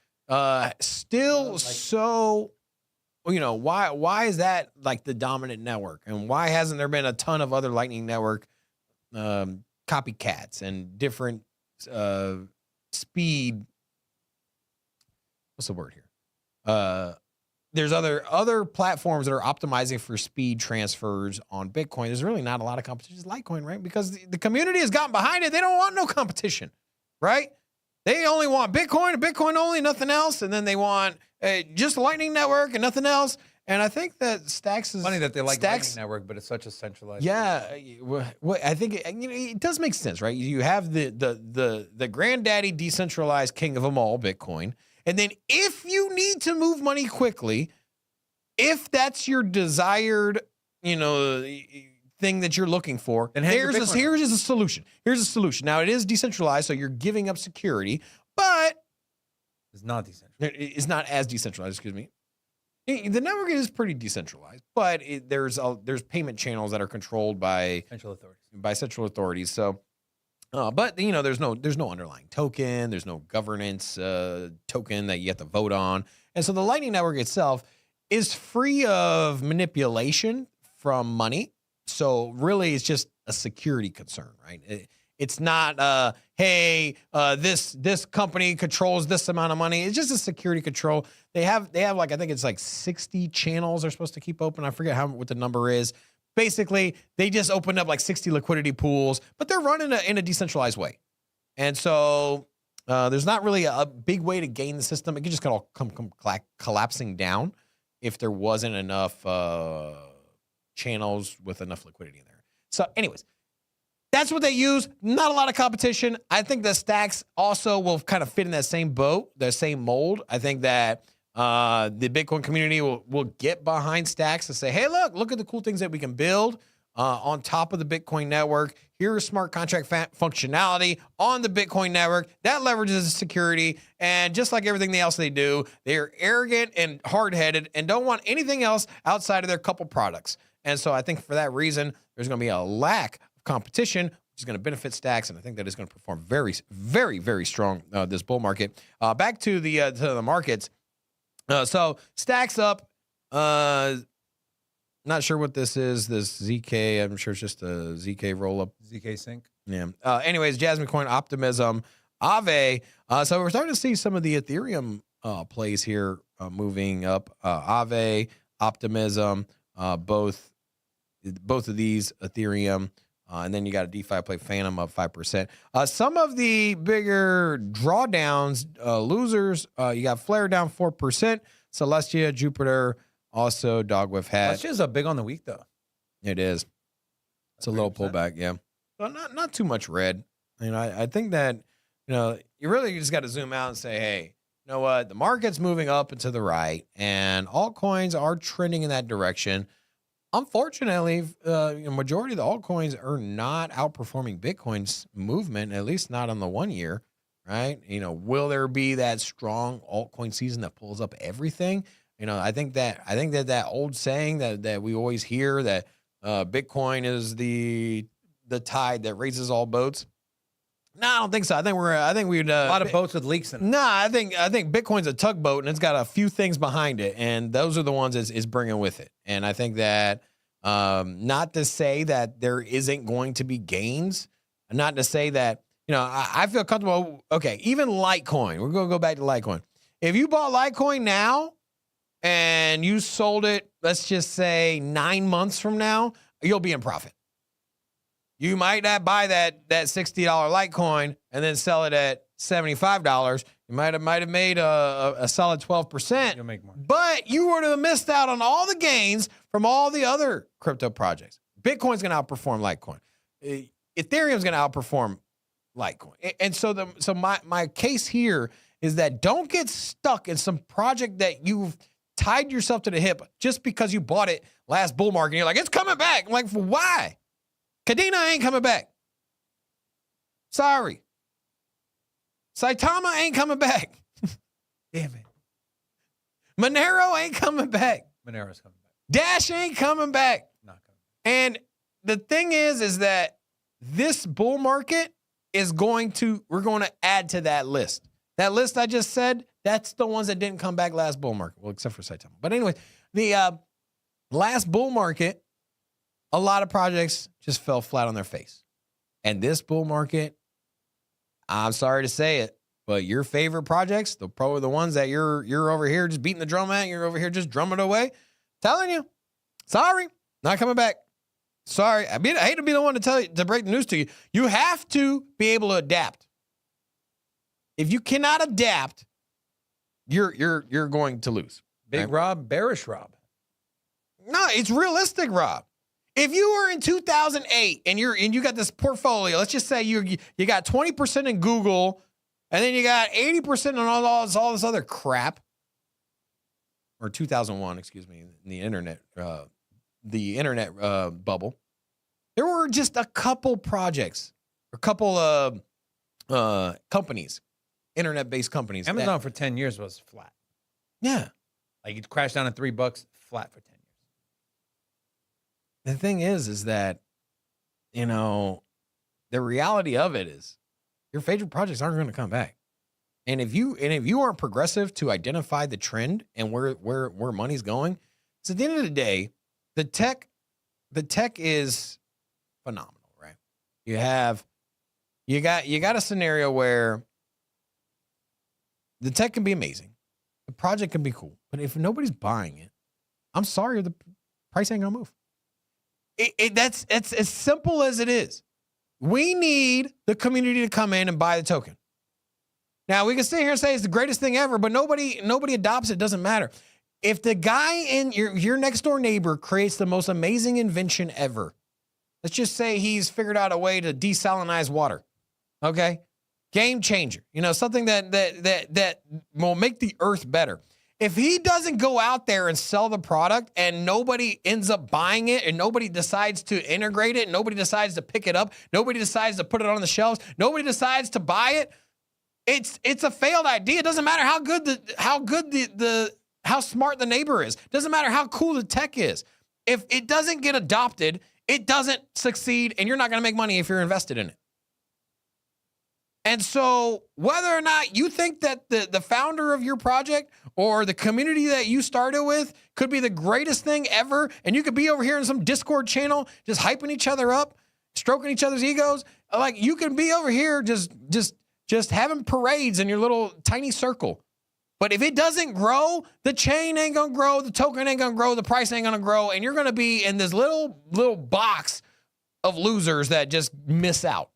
still so, why is that like the dominant network? And why hasn't there been a ton of other Lightning Network copycats and different speed? What's the word here? There's other platforms that are optimizing for speed transfers on Bitcoin. There's really not a lot of competition. It's Litecoin, right? Because the community has gotten behind it. They don't want no competition, right? They only want Bitcoin and Bitcoin only, nothing else. And then they want just Lightning Network and nothing else. And I think that Stacks is Funny that they like Stacks, Lightning Network, but it's such a centralized. yeah, well, I think it does make sense, right? You have the granddaddy decentralized king of them all, Bitcoin. And then if you need to move money quickly, if that's your desired, thing that you're looking for, Then here's a solution. Here's a solution. Now, it is decentralized, so you're giving up security, but It's not decentralized. it's not as decentralized, excuse me. The network is pretty decentralized, but there's payment channels that are controlled by Central authorities. So, but there's no underlying token, there's no governance token that you have to vote on, and so the Lightning Network itself is free of manipulation from money. So really, it's just a security concern, right? It's not, hey, this company controls this amount of money. It's just a security control. They have like, I think it's like 60 channels they're supposed to keep open. I forget what the number is. Basically, they just opened up like 60 liquidity pools, but they're running in a decentralized way. And so there's not really a big way to gain the system. It could just kind of come collapsing down if there wasn't enough channels with enough liquidity in there. So anyways, that's what they use. Not a lot of competition. I think the Stacks also will kind of fit in that same boat, the same mold. I think that the Bitcoin community will get behind Stacks and say, hey, look at the cool things that we can build on top of the Bitcoin network. Here's smart contract functionality on the Bitcoin network that leverages security. And just like everything else they do, they're arrogant and hard-headed and don't want anything else outside of their couple products. And so I think for that reason, there's going to be a lack of competition, which is going to benefit stacks, and I think that is going to perform very, very, very strong this bull market. Back to the markets. So stacks up. Not sure what this is. This ZK. I'm sure it's just a ZK roll up. ZK Sync. Yeah. Anyways, Jasmine Coin, Optimism, Aave. So we're starting to see some of the Ethereum plays here moving up. Aave, Optimism, both of these Ethereum. And then you got a DeFi play, Phantom up 5%. Some of the bigger drawdowns, losers, you got Flare down 4%. Celestia, Jupiter, also Dogwoof Hat. Celestia's up big on the week, though. It is. It's a little pullback, yeah. So not too much red. I think that, you really just got to zoom out and say, hey, you know what? The market's moving up and to the right, and altcoins are trending in that direction. Unfortunately, majority of the altcoins are not outperforming Bitcoin's movement, at least not on the 1 year, right? Will there be that strong altcoin season that pulls up everything? I think that old saying that we always hear that Bitcoin is the tide that raises all boats. No, I don't think so. I think we'd a lot of boats with leaks in it. Nah, I think Bitcoin's a tugboat, and it's got a few things behind it, and those are the ones is bringing with it. And I think that not to say that there isn't going to be gains, not to say that I feel comfortable. Okay, even Litecoin. We're going to go back to Litecoin. If you bought Litecoin now and you sold it, let's just say 9 months from now, you'll be in profit. You might not buy that $60 Litecoin and then sell it at $75. You might have made a solid 12%. You'll make more. But you would have missed out on all the gains from all the other crypto projects. Bitcoin's going to outperform Litecoin. Ethereum's going to outperform Litecoin. And so my case here is that don't get stuck in some project that you've tied yourself to the hip just because you bought it last bull market. And you're like, it's coming back. I'm like, why? Kadena ain't coming back. Sorry. Saitama ain't coming back. Damn it. Monero ain't coming back. Monero's coming back. Dash ain't coming back. Not coming back. And the thing is that this bull market we're going to add to that list. That list I just said, that's the ones that didn't come back last bull market. Well, except for Saitama. But anyway, the last bull market, a lot of projects just fell flat on their face. And this bull market, I'm sorry to say it, but your favorite projects, probably the ones that you're over here just beating the drum at, you're over here just drumming away, telling you, sorry, not coming back. Sorry. I hate to be the one to break the news to you. You have to be able to adapt. If you cannot adapt, you're going to lose. Big Rob, bearish Rob. No, it's realistic, Rob. If you were in 2008 and you got this portfolio, let's just say you got 20% in Google, and then you got 80% on all this other crap, or 2001, excuse me, in the internet bubble. There were just a couple projects, a couple companies, internet-based companies. Amazon for 10 years was flat. Yeah. Like it crashed down to $3, flat for 10 years. The thing is that, the reality of it is your favorite projects aren't going to come back. And if you aren't progressive to identify the trend and where money's going, so at the end of the day, the tech is phenomenal, right? You got a scenario where the tech can be amazing. The project can be cool. But if nobody's buying it, I'm sorry, the price ain't gonna move. That's as simple as it is. We need the community to come in and buy the token. Now, we can sit here and say it's the greatest thing ever, but nobody adopts it. Doesn't matter. If the guy in your next door neighbor creates the most amazing invention ever, let's just say he's figured out a way to desalinize water, okay? Game changer. Something that will make the earth better. If he doesn't go out there and sell the product and nobody ends up buying it and nobody decides to integrate it, nobody decides to pick it up, nobody decides to put it on the shelves, nobody decides to buy it, it's a failed idea. It doesn't matter how smart the neighbor is. It doesn't matter how cool the tech is. If it doesn't get adopted, it doesn't succeed, and you're not going to make money if you're invested in it. And so whether or not you think that the founder of your project or the community that you started with could be the greatest thing ever, and you could be over here in some Discord channel just hyping each other up, stroking each other's egos, like you can be over here just having parades in your little tiny circle. But if it doesn't grow, the chain ain't going to grow, the token ain't going to grow, the price ain't going to grow, and you're going to be in this little box of losers that just miss out.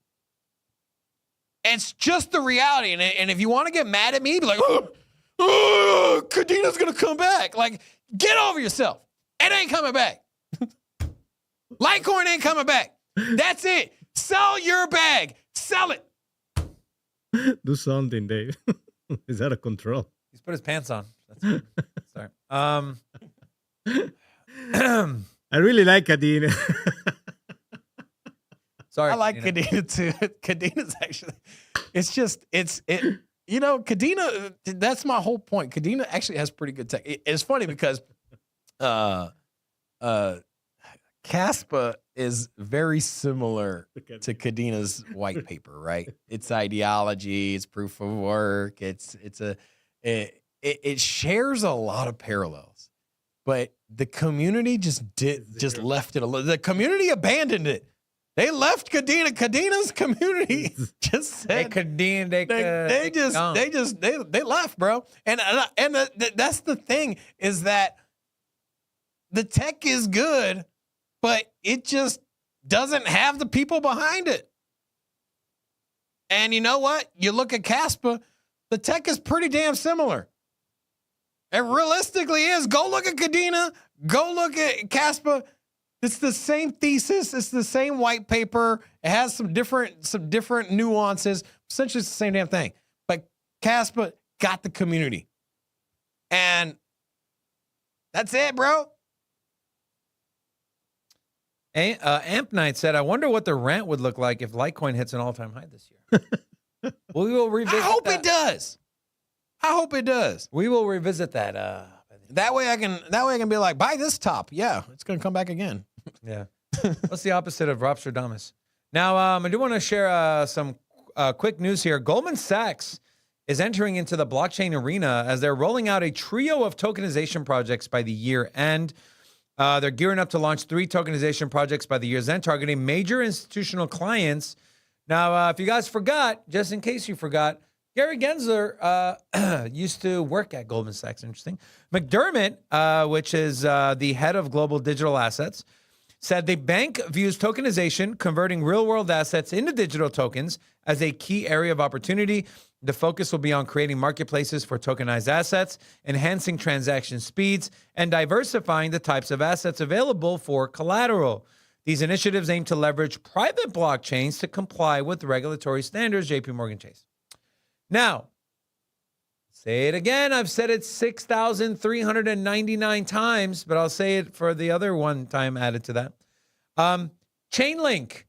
It's just the reality. And if you want to get mad at me, be like, Kadina's going to come back. Like, get over yourself. It ain't coming back. Litecoin ain't coming back. That's it. Sell your bag. Sell it. Do something, Dave. Is out of control. He's put his pants on. That's good. Sorry. I really like Kadina. Sorry. I like Kadena too. Kadena's actually, Kadena, that's my whole point. Kadena actually has pretty good tech. It's funny because Caspa is very similar to Kadena's white paper, right? It's ideology, it's proof of work, it shares a lot of parallels. But the community just left it alone. The community abandoned it. They left Kadena. Kadena's community just said they left, bro. And that's the thing, is that the tech is good, but it just doesn't have the people behind it. And you know what? You look at Caspa, the tech is pretty damn similar. It realistically is. Go look at Kadena. Go look at Caspa. It's the same thesis. It's the same white paper. It has some different nuances. Essentially, it's the same damn thing. But Caspa got the community. And that's it, bro. Amp Knight said, I wonder what the rent would look like if Litecoin hits an all-time high this year. We will revisit I hope it does. I hope it does. We will revisit that. That way I can be like, buy this top. Yeah, it's going to come back again. Yeah. What's the opposite of Robstradamus? Now, I do want to share some quick news here. Goldman Sachs is entering into the blockchain arena as they're rolling out a trio of tokenization projects by the year end. They're gearing up to launch 3 tokenization projects by the year's end, targeting major institutional clients. Now, if you guys forgot, just in case you forgot, Gary Gensler used to work at Goldman Sachs. Interesting. McDermott, which is the head of global digital assets, said the bank views tokenization, converting real-world assets into digital tokens, as a key area of opportunity. The focus will be on creating marketplaces for tokenized assets, enhancing transaction speeds, and diversifying the types of assets available for collateral. These initiatives aim to leverage private blockchains to comply with regulatory standards, JP Morgan Chase. Now, say it again. I've said it 6,399 times, but I'll say it for the other one time added to that. Chainlink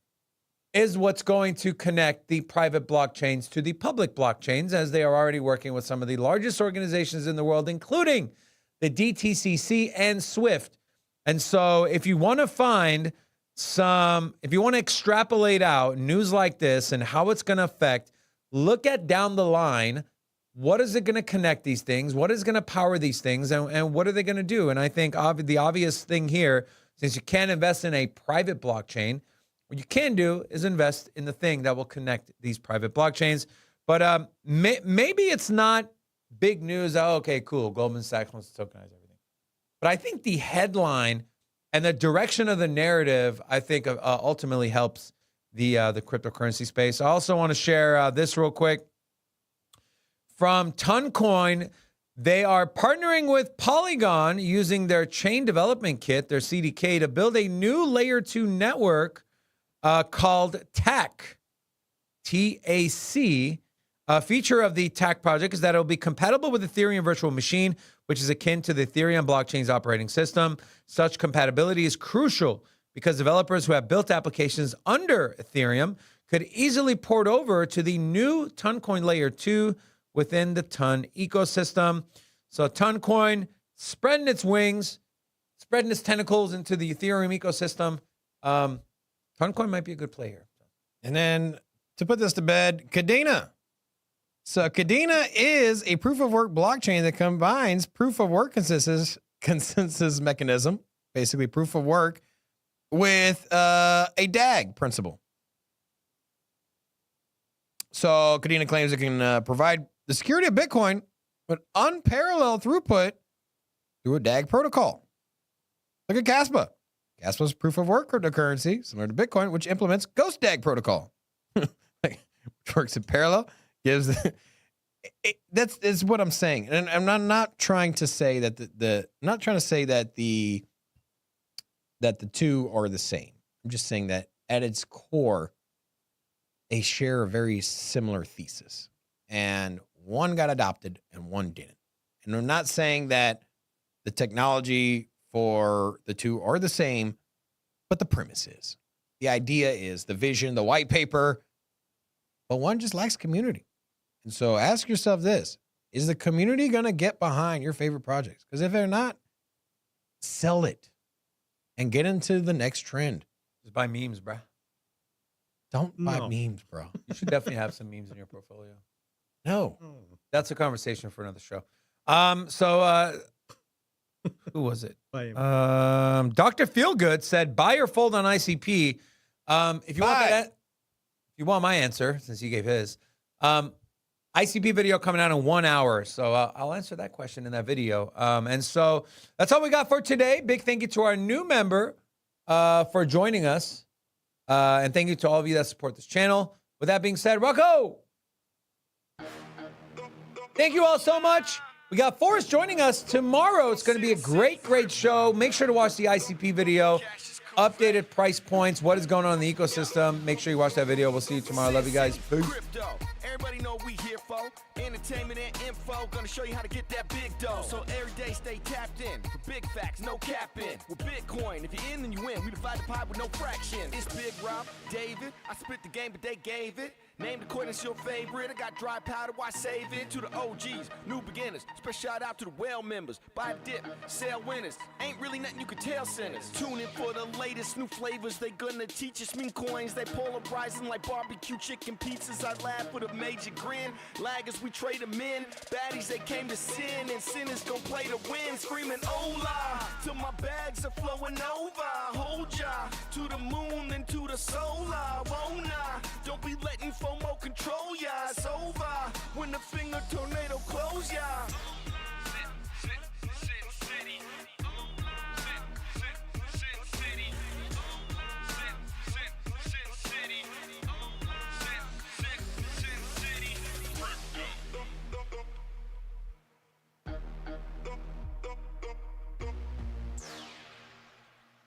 is what's going to connect the private blockchains to the public blockchains, as they are already working with some of the largest organizations in the world, including the DTCC and SWIFT. And so if you want to find if you want to extrapolate out news like this and how it's going to affect, look at down the line, what is it going to connect these things? What is going to power these things? And what are they going to do? And I think the obvious thing here, since you can't invest in a private blockchain, what you can do is invest in the thing that will connect these private blockchains. But maybe it's not big news. Oh, okay, cool. Goldman Sachs wants to tokenize everything. But I think the headline and the direction of the narrative, I think, ultimately helps the cryptocurrency space. I also want to share this real quick. From Toncoin, they are partnering with Polygon using their chain development kit, their CDK, to build a new layer 2 network called TAC, T-A-C. A feature of the TAC project is that it will be compatible with Ethereum Virtual Machine, which is akin to the Ethereum blockchain's operating system. Such compatibility is crucial because developers who have built applications under Ethereum could easily port over to the new Toncoin Layer 2 within the Ton ecosystem. So Toncoin spreading its wings, spreading its tentacles into the Ethereum ecosystem. Toncoin might be a good play here. And then to put this to bed, Kadena. So Kadena is a proof of work blockchain that combines proof of work consensus mechanism, basically proof of work, with a DAG principle. So Kadena claims it can provide the security of Bitcoin with unparalleled throughput through a DAG protocol. Look at Caspa. Caspa's proof of work cryptocurrency, similar to Bitcoin, which implements Ghost DAG protocol, which works in parallel, gives that's what I'm saying. And I'm not trying to say that the two are the same. I'm just saying that at its core, they share a very similar thesis. And one got adopted and one didn't. And I'm not saying that the technology for the two are the same, but the premise is. The idea is, the vision, the white paper, but one just lacks community. And so ask yourself this: is the community going to get behind your favorite projects? Because if they're not, sell it and get into the next trend. Just buy memes, bro. Don't buy memes, bro. You should definitely have some memes in your portfolio. No. That's a conversation for another show. Who was it? Dr. Feelgood said, buy or fold on ICP. If you want my answer, since he gave his, ICP video coming out in 1 hour. So I'll answer that question in that video. And so that's all we got for today. Big thank you to our new member for joining us. And thank you to all of you that support this channel. With that being said, Rocco, thank you all so much. We got Forrest joining us tomorrow. It's going to be a great, great show. Make sure to watch the ICP video. Updated price points, what is going on in the ecosystem. Make sure you watch that video. We'll see you tomorrow. Love you guys. Peace. Everybody know we here for entertainment and info. Gonna show you how to get that big dough. So every day stay tapped in for big facts, no capping. With Bitcoin, if you're in, then you win. We divide the pie with no fraction. It's Big Rob, David. I split the game, but they gave it. Name the coin is your favorite. I got dry powder, why save it? To the OGs, new beginners. Special shout out to the well members. Buy the dip, sell winners. Ain't really nothing you can tell sinners. Tune in for the latest new flavors. They gonna teach us mean coins. They polarizing like barbecue chicken pizzas. I laugh with a major grin. Laggers, we trade them in. Baddies, they came to sin. And sinners gon' play to win. Screaming, hola, till my bags are flowing over. Hold ya to the moon and to the solar. Won't I? Don't be letting FOMO control ya. It's over when the finger tornado close ya.